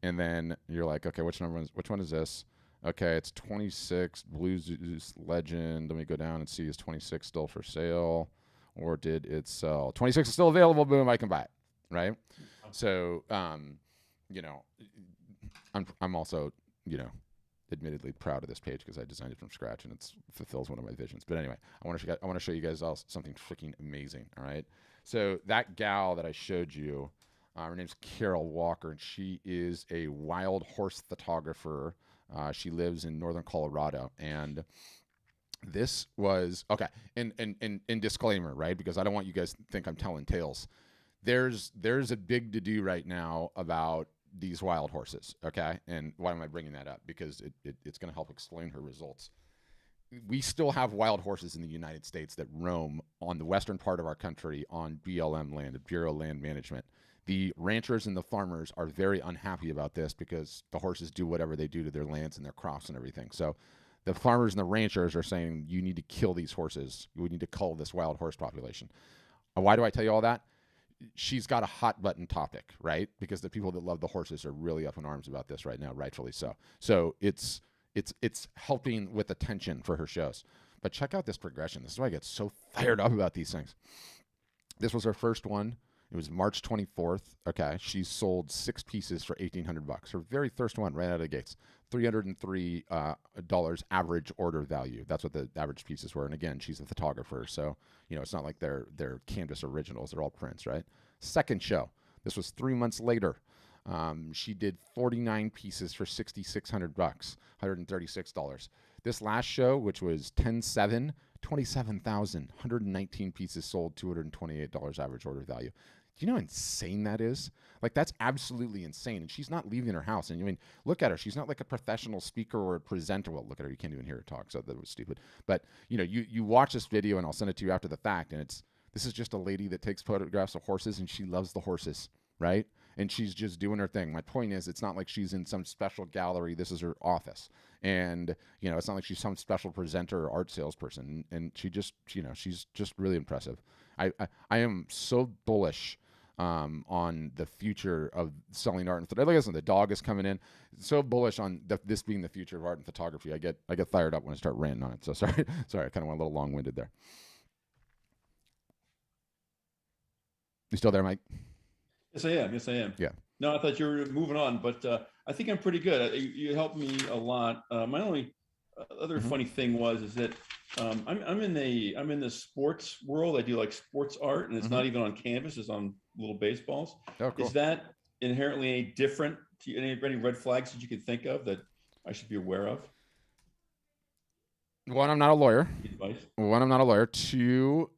And then you're like, okay, which one is this? Okay, it's 26 Blue Zeus Legend. Let me go down and see, is 26 still for sale? Or did it sell? 26 is still available. Boom, I can buy it, right? So, I'm also, admittedly proud of this page because I designed it from scratch and it fulfills one of my visions. But anyway, I want to show you guys all something freaking amazing. All right, so that gal that I showed you, her name's Carol Walker, and she is a wild horse photographer. She lives in northern Colorado, and this was okay. And disclaimer, right? Because I don't want you guys to think I'm telling tales. There's a big to do right now about these wild horses, okay? And why am I bringing that up? Because it's going to help explain her results. We still have wild horses in the United States that roam on the western part of our country on BLM land, Bureau of Land Management. The ranchers and the farmers are very unhappy about this because the horses do whatever they do to their lands and their crops and everything. So the farmers and the ranchers are saying, you need to kill these horses. We need to cull this wild horse population. Why do I tell you all that? She's got a hot button topic, right? Because the people that love the horses are really up in arms about this right now, rightfully so. So it's helping with attention for her shows. But check out this progression. This is why I get so fired up about these things. This was her first one. It was March 24th. Okay, she sold 6 pieces for $1,800. Her very first one, right out of the gates. $303 average order value. That's what the average pieces were. And again, she's a photographer, so it's not like they're canvas originals. They're all prints, right? Second show. This was 3 months later. She did 49 pieces for $6,600, $136. This last show, which was 10/7, 27,000, 119 pieces sold, $228 average order value. Do you know how insane that is? Like, that's absolutely insane. And she's not leaving her house. And look at her. She's not like a professional speaker or a presenter. Well, look at her. You can't even hear her talk, so that was stupid. But, you watch this video, and I'll send it to you after the fact, and this is just a lady that takes photographs of horses, and she loves the horses, right? And she's just doing her thing. My point is, it's not like she's in some special gallery. This is her office. And, it's not like she's some special presenter or art salesperson. And she just, she's just really impressive. I am so bullish on the future of selling art and photography. Like I said, the dog is coming in. So bullish on this being the future of art and photography. I get fired up when I start ranting on it. So sorry, I kind of went a little long-winded there. You still there, Mike? Yes, I am. Yeah. No, I thought you were moving on, but I think I'm pretty good. You helped me a lot. My only other funny thing is that I'm in the sports world. I do like sports art, and it's not even on canvas; it's on little baseballs. Oh, cool. Is that inherently any different? Any red flags that you could think of that I should be aware of? One, I'm not a lawyer. Advice? Two,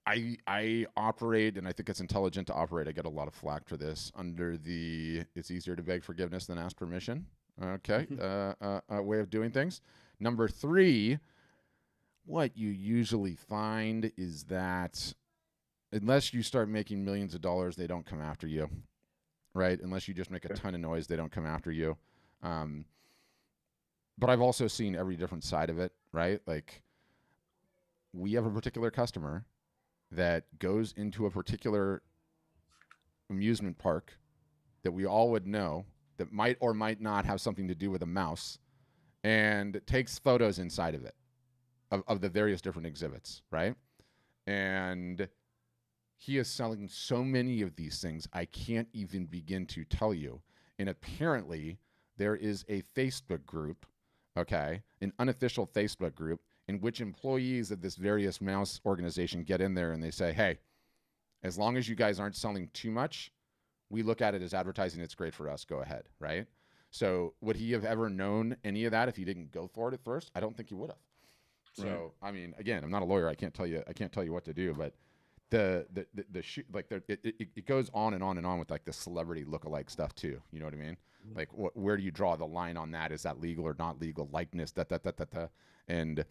I operate, and I think it's intelligent to operate. I get a lot of flack for this under it's easier to beg forgiveness than ask permission. Okay, way of doing things. Number 3, what you usually find is that unless you start making millions of dollars, they don't come after you, right? Unless you just make a ton of noise, they don't come after you. But I've also seen every different side of it, right? Like, we have a particular customer that goes into a particular amusement park that we all would know that might or might not have something to do with a mouse, and takes photos inside of it, of the various different exhibits, right? And he is selling so many of these things, I can't even begin to tell you. And apparently, there is a Facebook group, okay, an unofficial Facebook group, in which employees of this various mouse organization get in there and they say, hey, as long as you guys aren't selling too much, we look at it as advertising. It's great for us. Go ahead, right? So would he have ever known any of that if he didn't go for it at first? I don't think he would have. So, right. I mean, again, I'm not a lawyer. I can't tell you what to do, but it goes on and on and on with like the celebrity lookalike stuff too. You know what I mean? Mm-hmm. Like, where do you draw the line on that? Is that legal or not legal? Likeness, and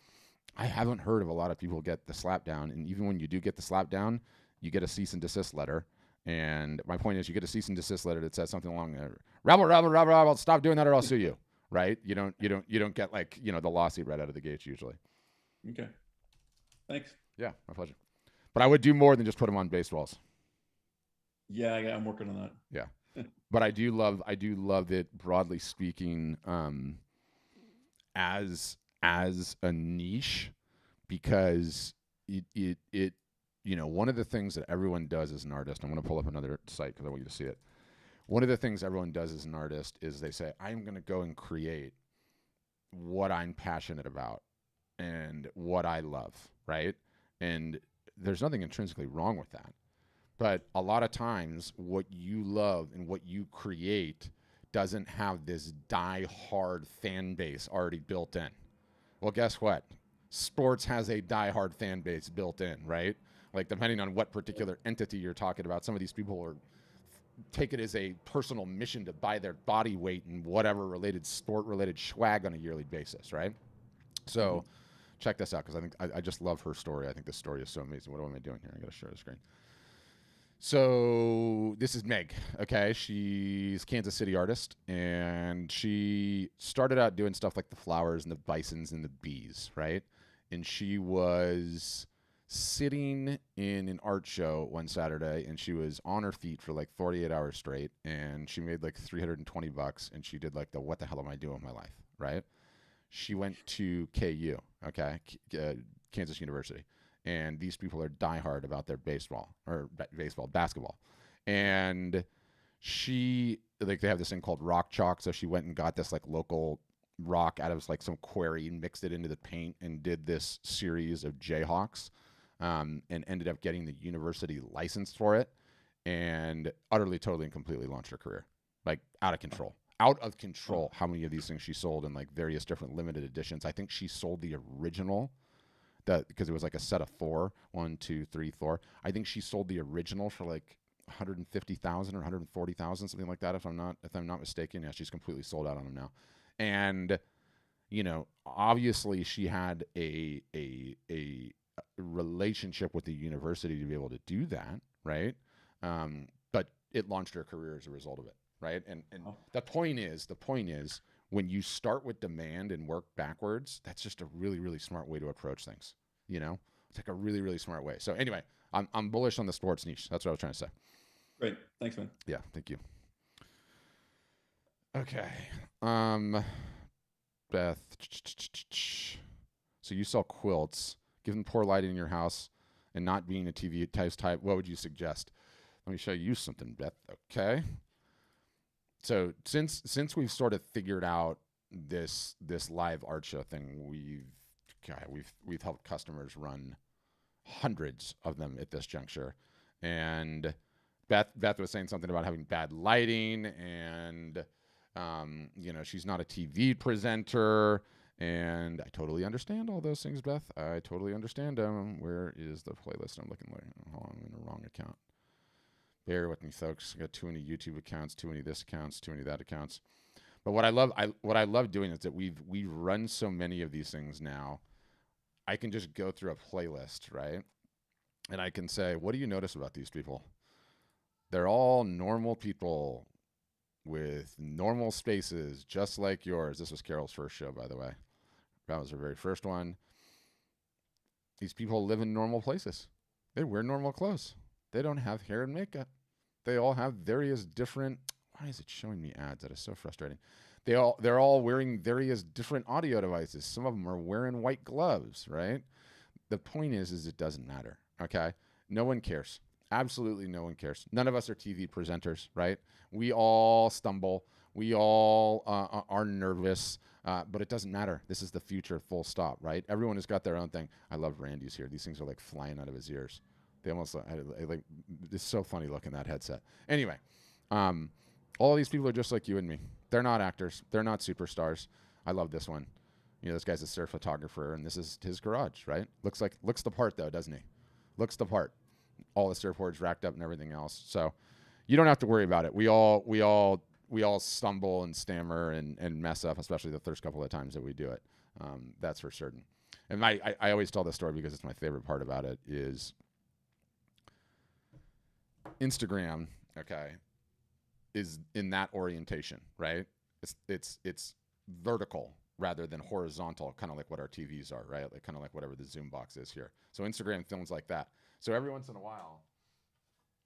I haven't heard of a lot of people get the slap down. And even when you do get the slap down, you get a cease and desist letter. And my point is, you get a cease and desist letter that says something along there, rabble, stop doing that or I'll sue you. Right? You don't get like, the lawsuit right out of the gates usually. Okay. Thanks. Yeah, my pleasure. But I would do more than just put them on baseballs. Yeah, I'm working on that. Yeah. But I do love it, broadly speaking, as a niche, because it one of the things that everyone does as an artist, I'm going to pull up another site because I want you to see it. One of the things everyone does as an artist is they say, I'm going to go and create what I'm passionate about and what I love, right? And there's nothing intrinsically wrong with that. But a lot of times what you love and what you create doesn't have this die-hard fan base already built in. Well, guess what? Sports has a die-hard fan base built in, right? Like, depending on what particular entity you're talking about, some of these people take it as a personal mission to buy their body weight and whatever sport-related swag on a yearly basis, right? So check this out, because I just love her story. I think this story is so amazing. What am I doing here? I got to share the screen. So this is Meg, okay? She's a Kansas City artist, and she started out doing stuff like the flowers and the bisons and the bees, right? And she was sitting in an art show one Saturday, and she was on her feet for like 48 hours straight, and she made like $320, and she did like the what the hell am I doing with my life, right? She went to KU, okay, Kansas University, and these people are diehard about their basketball, and she, like, they have this thing called rock chalk, so she went and got this like local rock out of like some quarry and mixed it into the paint and did this series of Jayhawks, and ended up getting the university license for it, and utterly, totally, and completely launched her career, like out of control. How many of these things she sold in like various different limited editions. I think she sold the original, because it was like a set of 4, 1, 2, 3, 4. I think she sold the original for like 150,000 or 140,000, something like that, if I'm not mistaken. Yeah, she's completely sold out on them now. And obviously she had a relationship with the university to be able to do that, right? But it launched her career as a result of it, right? And the point is, when you start with demand and work backwards, that's just a really, really smart way to approach things. It's like a really, really smart way. So anyway, I'm bullish on the sports niche. That's what I was trying to say. Great. Thanks, man. Yeah, thank you. Okay. Beth. So you sell quilts. Given poor lighting in your house and not being a TV type, what would you suggest? Let me show you something, Beth. Okay. So since we've sort of figured out this live art show thing, we've helped customers run hundreds of them at this juncture. And Beth was saying something about having bad lighting, and she's not a TV presenter. And I totally understand all those things, Beth. I totally understand them. Where is the playlist? I'm looking like, hold on, I'm in the wrong account. Bear with me, folks. I got too many YouTube accounts, too many this accounts, too many that accounts. But what I love doing is that we've run so many of these things now. I can just go through a playlist, right? And I can say, what do you notice about these people? They're all normal people with normal spaces, just like yours. This was Carol's first show, by the way. That was her very first one. These people live in normal places. They wear normal clothes. They don't have hair and makeup. They all have various different. Why is it showing me ads? That is so frustrating. They're all wearing various different audio devices. Some of them are wearing white gloves, right? The point is it doesn't matter. Okay, no one cares. Absolutely no one cares. None of us are TV presenters, right? We all stumble. We all are nervous, but it doesn't matter. This is the future, full stop, right? Everyone has got their own thing. I love Randy's here. These things are like flying out of his ears. They almost like it's so funny looking that headset. Anyway, all these people are just like you and me. They're not actors. They're not superstars. I love this one. You know, this guy's a surf photographer, and this is his garage, right? Looks the part though, doesn't he? Looks the part. All the surfboards racked up and everything else. So you don't have to worry about it. We all stumble and stammer and mess up, especially the first couple of times that we do it. That's for certain. And I always tell this story because it's my favorite part about it is Instagram, okay, is in that orientation, right? It's vertical rather than horizontal, kind of like what our TVs are, right? Like kind of like whatever the Zoom box is here. So Instagram films like that. So every once in a while,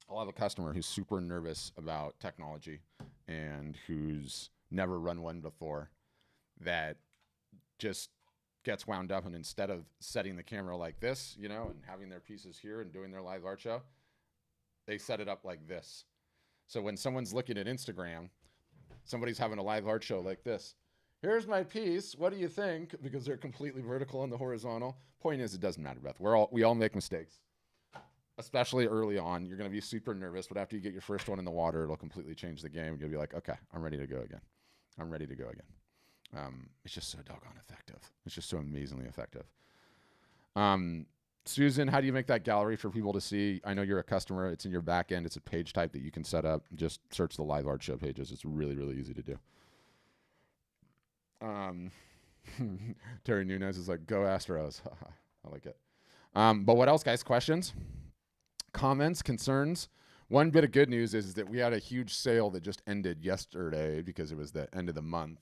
I'll have a customer who's super nervous about technology and who's never run one before that just gets wound up, and instead of setting the camera like this, you know, and having their pieces here and doing their live art show, they set it up like this. So when someone's looking at Instagram, somebody's having a live art show like this. Here's my piece. What do you think? Because they're completely vertical and the horizontal. Point is, it doesn't matter, Beth. We all make mistakes, especially early on. You're going to be super nervous, but after you get your first one in the water, it'll completely change the game. You'll be like, okay, I'm ready to go again. I'm ready to go again. It's just so doggone effective. It's just so amazingly effective. Susan, how do you make that gallery for people to see? I know you're a customer. It's in your back end. It's a page type that you can set up. Just search the live art show pages. It's really, really easy to do. Terry Nunez is like, go Astros. I like it. But what else, guys? Questions? Comments? Concerns? One bit of good news is that we had a huge sale that just ended yesterday because it was the end of the month,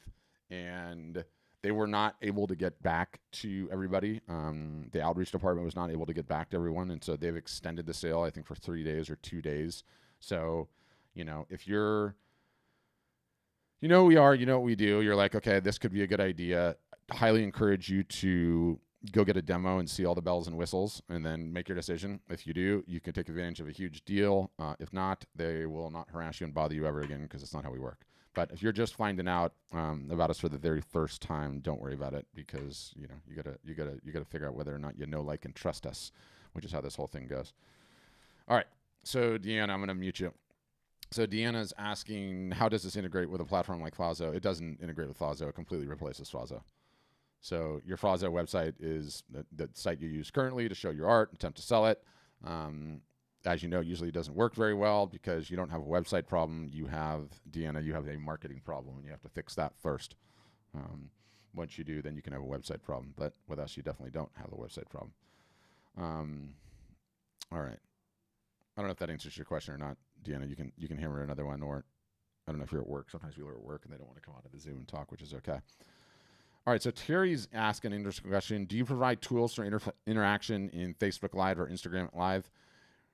and they were not able to get back to everybody. The outreach department was not able to get back to everyone, and so they've extended the sale, I think, for 3 days or 2 days. So, you know, if you're, you know who we are, you know what we do, you're like, okay, this could be a good idea. Highly encourage you to go get a demo and see all the bells and whistles and then make your decision. If you do, you can take advantage of a huge deal. If not, they will not harass you and bother you ever again because it's not how we work. But if you're just finding out about us for the very first time, don't worry about it because you know you gotta figure out whether or not you know, like, and trust us, which is how this whole thing goes. All right, so Deanna, I'm gonna mute you. So Deanna's asking, how does this integrate with a platform like Flazo? It doesn't integrate with Flazo. It completely replaces Flazo. So your Flazo website is the site you use currently to show your art, attempt to sell it. As you know, usually it doesn't work very well because you don't have a website problem. You have, Deanna, you have a marketing problem, and you have to fix that first. Once you do, then you can have a website problem. But with us, you definitely don't have a website problem. All right. I don't know if that answers your question or not, Deanna. You can hammer another one, or I don't know if you're at work. Sometimes people are at work and they don't want to come out of the Zoom and talk, which is okay. All right, so Terry's asking an interesting question. Do you provide tools for interaction in Facebook Live or Instagram Live?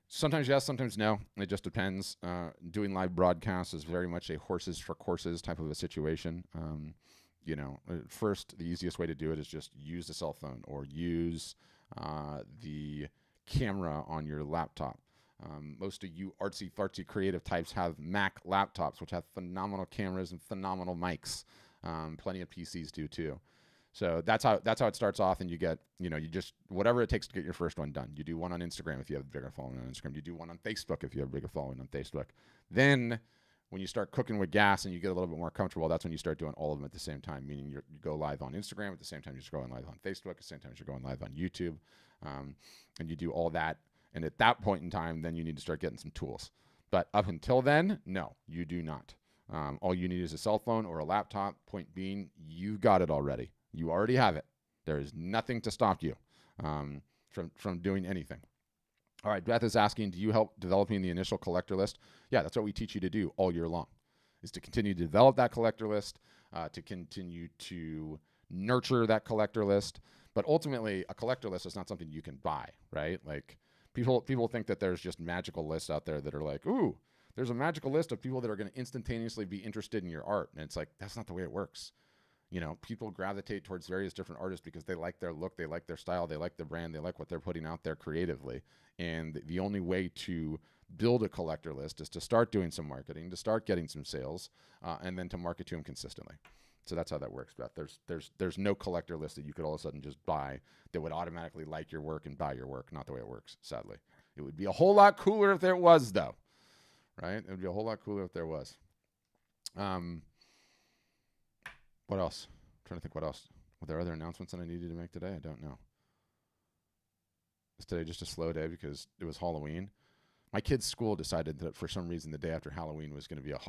Sometimes yes, sometimes no. It just depends. Doing live broadcasts is very much a horses for courses type of a situation. You know, first, the easiest way to do it is just use the cell phone or use the camera on your laptop. Most of you artsy-fartsy creative types have Mac laptops, which have phenomenal cameras and phenomenal mics. Plenty of PCs do too. So that's how it starts off, and you get, you know, you just, whatever it takes to get your first one done. You do one on Instagram if you have a bigger following on Instagram. You do one on Facebook if you have a bigger following on Facebook. Then when you start cooking with gas and you get a little bit more comfortable, that's when you start doing all of them at the same time, meaning you go live on Instagram at the same time you're going live on Facebook, at the same time you're going live on YouTube, and you do all that. And at that point in time, then you need to start getting some tools. But up until then, no, you do not. All you need is a cell phone or a laptop. Point being, you've got it already. You already have it. There is nothing to stop you from doing anything. All right, Beth is asking, do you help developing the initial collector list? Yeah, that's what we teach you to do all year long, is to continue to develop that collector list, to continue to nurture that collector list. But ultimately, a collector list is not something you can buy, right? Like people think that there's just magical lists out there that are like, ooh, there's a magical list of people that are going to instantaneously be interested in your art. And it's like, that's not the way it works. You know, people gravitate towards various different artists because they like their look, they like their style, they like the brand, they like what they're putting out there creatively. And the only way to build a collector list is to start doing some marketing, to start getting some sales, and then to market to them consistently. So that's how that works, Beth. There's no collector list that you could all of a sudden just buy that would automatically like your work and buy your work. Not the way it works, sadly. It would be a whole lot cooler if there was, though. Right? It would be a whole lot cooler if there was. What else? I'm trying to think what else. Were there other announcements that I needed to make today? I don't know. Is today just a slow day because it was Halloween? My kids' school decided that for some reason the day after Halloween was going to be a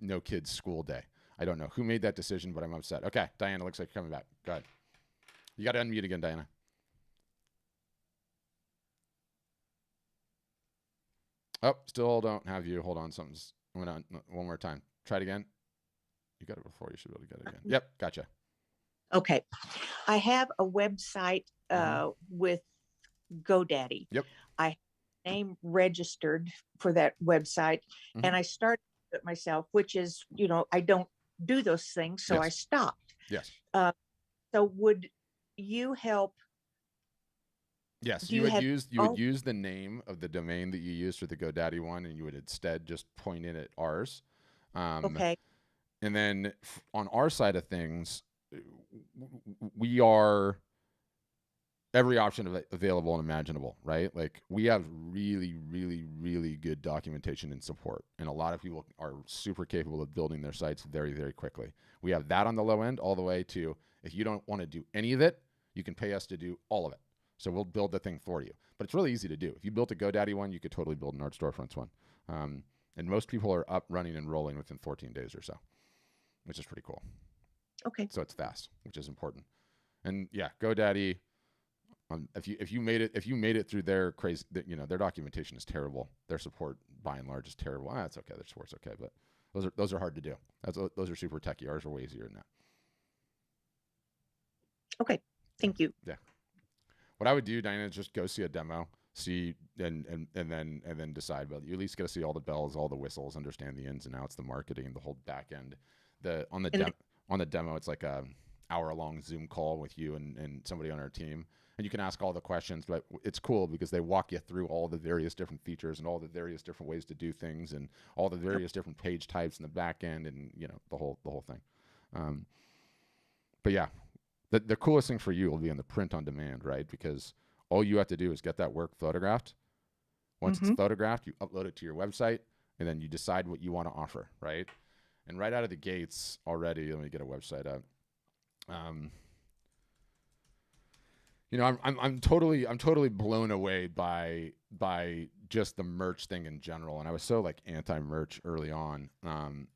no kids school day. I don't know who made that decision, but I'm upset. Okay, Diana, looks like you're coming back. Go ahead. You got to unmute again, Diana. Oh, still don't have you. Hold on, something's going on. One more time. Try it again. You got it before. You should be able to get it again. Yep, gotcha. Okay. I have a website with GoDaddy. Yep. I name registered for that website, and I started it myself, which is, I don't do those things, so I stopped. Yes. So would you help? Yes, you would use the name of the domain that you used for the GoDaddy one, and you would instead just point in at ours. Okay. And then on our side of things, we are every option available and imaginable, right? Like we have really, really, really good documentation and support. And a lot of people are super capable of building their sites very, very quickly. We have that on the low end all the way to, if you don't want to do any of it, you can pay us to do all of it. So we'll build the thing for you. But it's really easy to do. If you built a GoDaddy one, you could totally build an Art Storefronts one. And most people are up, running, and rolling within 14 days or so, which is pretty cool. Okay. So it's fast, which is important. And yeah, GoDaddy, if you made it through their crazy, their documentation is terrible. Their support by and large is terrible. It's okay. Their support's okay, but those are hard to do. Those are super techy. Ours are way easier than that. Okay. Thank you. Yeah. What I would do, Diana, is just go see a demo, and then decide. But you at least got to see all the bells, all the whistles, understand the ins and outs, the marketing, the whole back end. On the demo, it's like a hour-long Zoom call with you and somebody on our team, and you can ask all the questions. But it's cool because they walk you through all the various different features and all the various different ways to do things and all the various different page types in the back end, and the whole thing. But yeah. The coolest thing for you will be in the print on demand, right? Because all you have to do is get that work photographed. Once it's photographed, you upload it to your website, and then you decide what you want to offer, right? And right out of the gates already, let me get a website up. I'm totally blown away by just the merch thing in general. And I was so like anti-merch early on,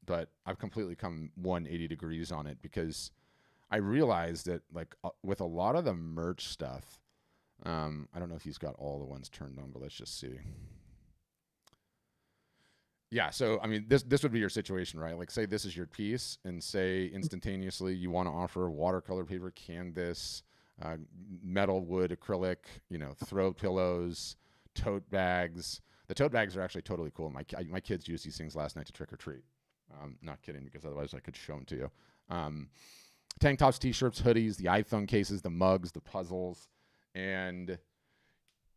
but I've completely come 180 degrees on it because I realized that with a lot of the merch stuff, I don't know if he's got all the ones turned on, but let's just see. Yeah, so I mean, this would be your situation, right? Like, say this is your piece, and say instantaneously you want to offer watercolor paper, canvas, metal, wood, acrylic, throw pillows, tote bags. The tote bags are actually totally cool. My kids used these things last night to trick or treat. Not kidding, because otherwise I could show them to you. Tank tops, t-shirts, hoodies, the iPhone cases, the mugs, the puzzles, and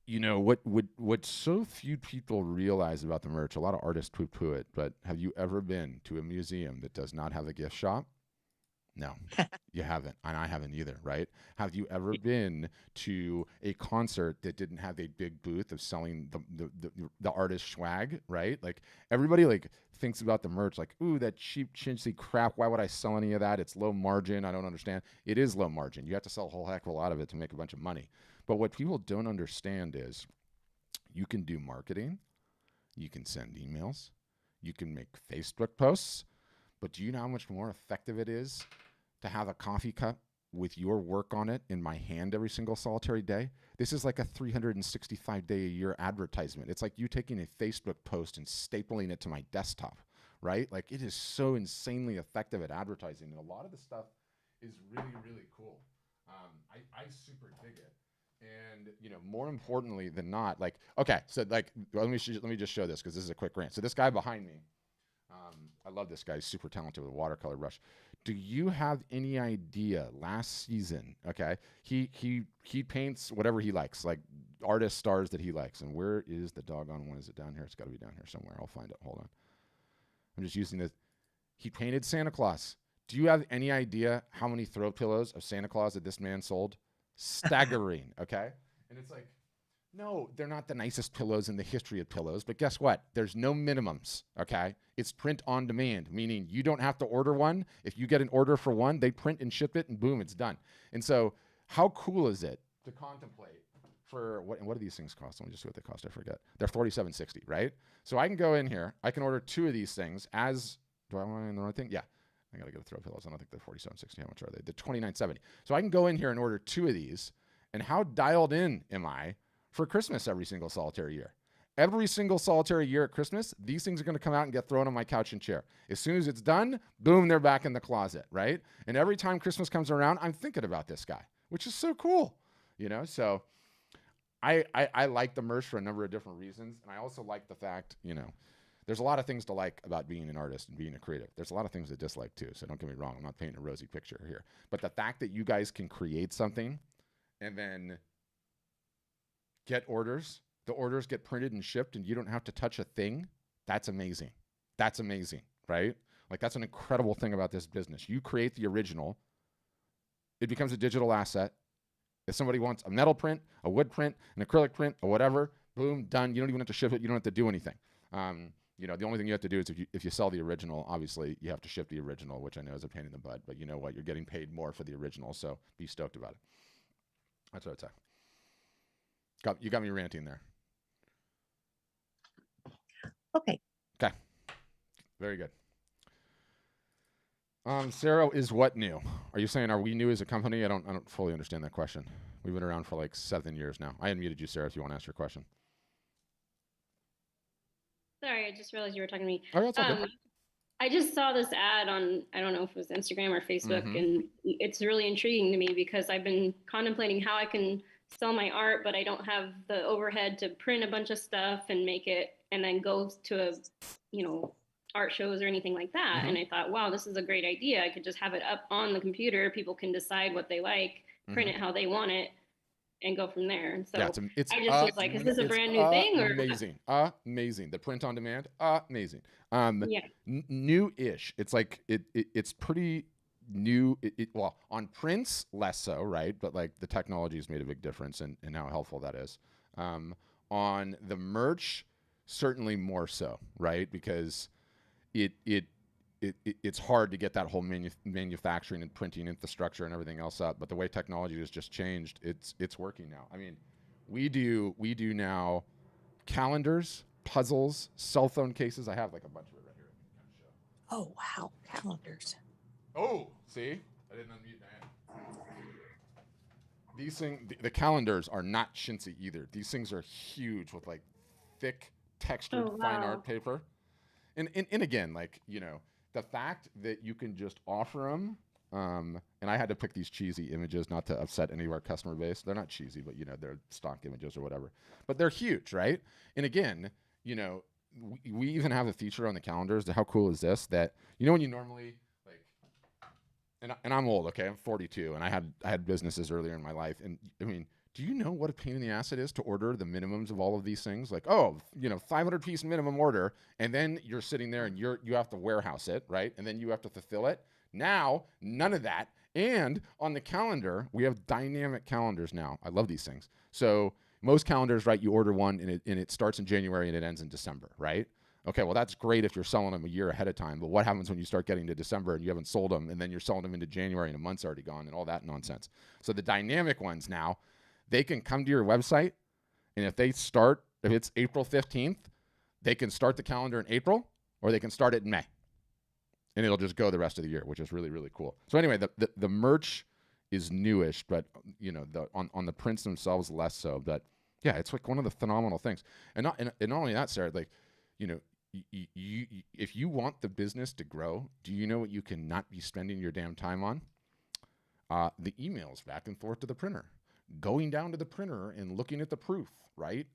what so few people realize about the merch. A lot of artists poo-poo it, but have you ever been to a museum that does not have a gift shop? No, you haven't, and I haven't either, right? Have you ever been to a concert that didn't have a big booth of selling the artist swag, right? Like everybody thinks about the merch like, ooh, that cheap chintzy crap. Why would I sell any of that? It's low margin. I don't understand. It is low margin. You have to sell a whole heck of a lot of it to make a bunch of money. But what people don't understand is you can do marketing, you can send emails, You can make Facebook posts. But do you know how much more effective it is to have a coffee cup with your work on it in my hand every single solitary day? This is like a 365-day-a-year advertisement. It's like you taking a Facebook post and stapling it to my desktop, right? Like, it is so insanely effective at advertising. And a lot of the stuff is really, really cool. I super dig it. And, you know, more importantly than not, like, okay, so like, let me just show this because this is a quick rant. So this guy behind me, I love this guy. He's super talented with a watercolor brush. Do you have any idea last season? Okay, he paints whatever he likes, like artist stars that he likes. And where is the doggone one? Is it down here? It's got to be down here somewhere. I'll find it. Hold on. I'm just using this. He painted Santa Claus. Do you have any idea how many throw pillows of Santa Claus that this man sold? Staggering. Okay, and it's like, no, they're not the nicest pillows in the history of pillows, but guess what? There's no minimums, okay? It's print on demand, meaning you don't have to order one. If you get an order for one, they print and ship it, and boom, it's done. And so how cool is it to contemplate for, what do these things cost? Let me just see what they cost, I forget. They're $47.60, right? So I can go in here, I can order 2 of these things as, do I want to know the right thing? Yeah, I gotta go to throw pillows. I don't think they're $47.60, how much are they? They're $29.70. So I can go in here and order 2 of these, and how dialed in am I for Christmas every single solitary year? Every single solitary year at Christmas, these things are going to come out and get thrown on my couch and chair. As soon as it's done, boom, they're back in the closet, right? And every time Christmas comes around, I'm thinking about this guy, which is so cool, you know? So I like the merch for a number of different reasons. And I also like the fact, you know, there's a lot of things to like about being an artist and being a creative. There's a lot of things to dislike too. So don't get me wrong. I'm not painting a rosy picture here. But the fact that you guys can create something and then get orders, the orders get printed and shipped, and you don't have to touch a thing, that's amazing. That's amazing, right? Like, that's an incredible thing about this business. You create the original, it becomes a digital asset. If somebody wants a metal print, a wood print, an acrylic print, or whatever, boom, done. You don't even have to ship it. You don't have to do anything. You know, the only thing you have to do is if you sell the original, obviously you have to ship the original, which I know is a pain in the butt, but you know what? You're getting paid more for the original, so be stoked about it. That's what I'd say. You got me ranting there. Okay. Okay. Very good. Sarah, is what new? Are you saying, are we new as a company? I don't fully understand that question. We've been around for like 7 years now. I unmuted you, Sarah, if you want to ask your question. Sorry, I just realized you were talking to me. Oh, that's okay. I just saw this ad on, I don't know if it was Instagram or Facebook, and it's really intriguing to me because I've been contemplating how I can sell my art, but I don't have the overhead to print a bunch of stuff and make it and then go to art shows or anything like that. And I thought, wow, this is a great idea. I could just have it up on the computer. People can decide what they like, print it how they want it, and go from there. And so yeah, I just was like, is this a brand new thing? Or amazing. The print on demand, amazing. Yeah. New-ish. It's like it's pretty new. Well, on prints less so, right? But like the technology has made a big difference and how helpful that is. On the merch, certainly more so, right? Because it's hard to get that whole manufacturing and printing infrastructure and everything else up. But the way technology has just changed, it's working now. I mean, we do now calendars, puzzles, cell phone cases. I have like a bunch of it right here. Oh, wow. Calendars. Oh, see? I didn't unmute Diane. These things, the calendars are not chintzy either. These things are huge with like thick textured fine art paper. And again, like, you know, the fact that you can just offer them, and I had to pick these cheesy images not to upset any of our customer base. They're not cheesy, but, you know, they're stock images or whatever. But they're huge, right? And again, you know, we even have a feature on the calendars. How cool is this? That, you know, when you normally, like, and I'm old, okay? I'm 42, and I had businesses earlier in my life. And, I mean, do you know what a pain in the ass it is to order the minimums of all of these things? Like, oh, you know, 500-piece minimum order, and then you're sitting there and you have to warehouse it, right? And then you have to fulfill it. Now, none of that. And on the calendar, we have dynamic calendars now. I love these things. So most calendars, right, you order one and it starts in January and it ends in December, right? Okay, well, that's great if you're selling them a year ahead of time. But what happens when you start getting to December and you haven't sold them, and then you're selling them into January and a month's already gone and all that nonsense? So the dynamic ones now, they can come to your website, and if it's April 15th, they can start the calendar in April, or they can start it in May. And it'll just go the rest of the year, which is really, really cool. So anyway, the merch is newish, but on the prints themselves less so. But yeah, it's like one of the phenomenal things. And not only that, Sarah, like, you if you want the business to grow, do you know what you cannot be spending your damn time on? The emails back and forth to the printer, going down to the printer and looking at the proof, right?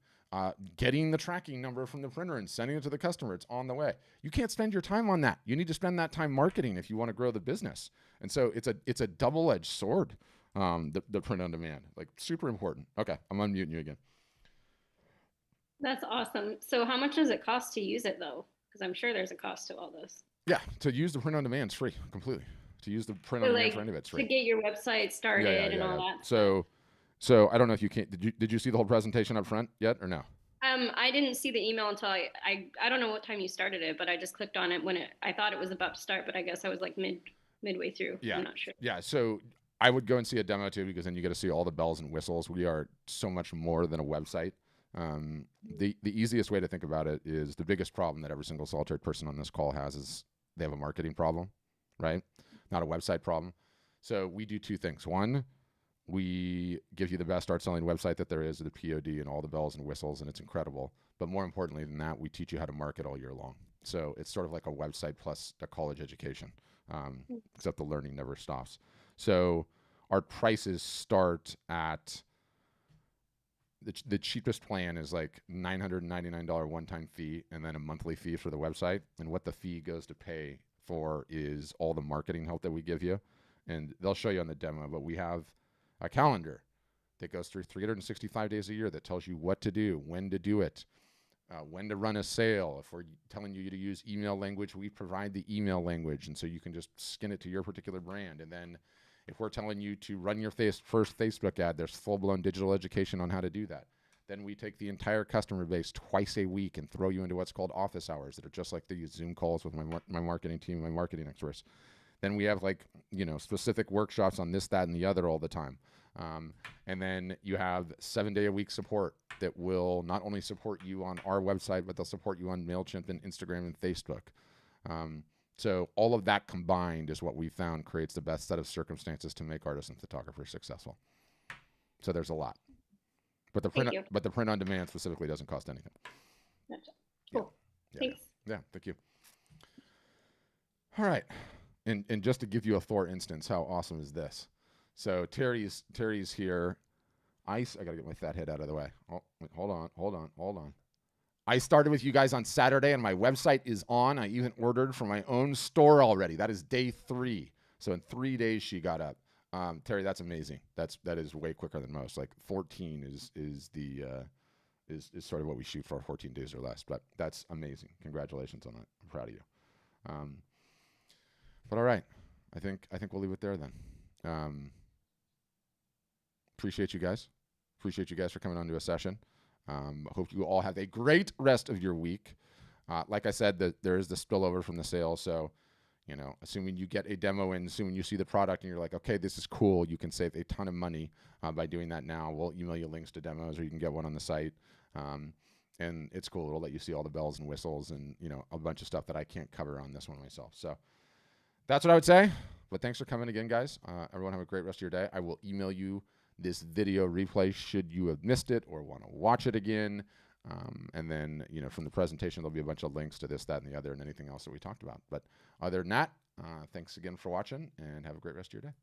Getting the tracking number from the printer and sending it to the customer. It's on the way. You can't spend your time on that. You need to spend that time marketing if you want to grow the business. And so it's a double-edged sword, the print on demand, like super important. Okay, I'm unmuting you again. That's awesome. So how much does it cost to use it though? Because I'm sure there's a cost to all this. Yeah, to use the print on demand is free completely. To use the print on demand for any of it's free. To get your website started and all that. So I don't know if you can. Did you see the whole presentation up front yet or no? I didn't see the email until I don't know what time you started it, but I just clicked on it when I thought it was about to start, but I guess I was like midway through. Yeah. I'm not sure. Yeah. So I would go and see a demo too, because then you get to see all the bells and whistles. We are so much more than a website. The easiest way to think about it is the biggest problem that every single solitary person on this call has is they have a marketing problem, right? Not a website problem. So we do two things. One, we give you the best art selling website that there is, the POD and all the bells and whistles, and it's incredible. But more importantly than that, we teach you how to market all year long. So it's sort of like a website plus a college education, except the learning never stops. So our prices start at the cheapest plan is like $999 one-time fee and then a monthly fee for the website. And what the fee goes to pay for is all the marketing help that we give you. And they'll show you on the demo, but we have a calendar that goes through 365 days a year that tells you what to do, when to do it, when to run a sale. If we're telling you to use email language, we provide the email language. And so you can just skin it to your particular brand. And then if we're telling you to run your first Facebook ad, there's full-blown digital education on how to do that. Then we take the entire customer base twice a week and throw you into what's called office hours that are just like these Zoom calls with my marketing team, my marketing experts. Then we have specific workshops on this, that, and the other all the time. And then you have 7-day-a-week support that will not only support you on our website, but they'll support you on MailChimp and Instagram and Facebook. So all of that combined is what we found creates the best set of circumstances to make artists and photographers successful. So there's a lot. But the print on demand specifically doesn't cost anything. Gotcha. Cool. Thanks. Yeah, thank you. All right. And just to give you a for instance, how awesome is this? So Terry's here. I got to get my fat head out of the way. Oh, wait, hold on. I started with you guys on Saturday, and my website is on. I even ordered from my own store already. That is day 3. So in 3 days, she got up. Terry, that's amazing. That is way quicker than most. Like 14 is sort of what we shoot for, 14 days or less. But that's amazing. Congratulations on that. I'm proud of you. But all right, I think we'll leave it there then. Appreciate you guys. Appreciate you guys for coming on to a session. Hope you all have a great rest of your week. Like I said, there is the spillover from the sale. So, assuming you get a demo and assuming you see the product and you're like, okay, this is cool, you can save a ton of money by doing that now. We'll email you links to demos or you can get one on the site. And it's cool. It'll let you see all the bells and whistles and, a bunch of stuff that I can't cover on this one myself. So that's what I would say. But thanks for coming again, guys. Everyone have a great rest of your day. I will email you this video replay should you have missed it or want to watch it again. And then, from the presentation, there'll be a bunch of links to this, that, and the other, and anything else that we talked about. But other than that, thanks again for watching, and have a great rest of your day.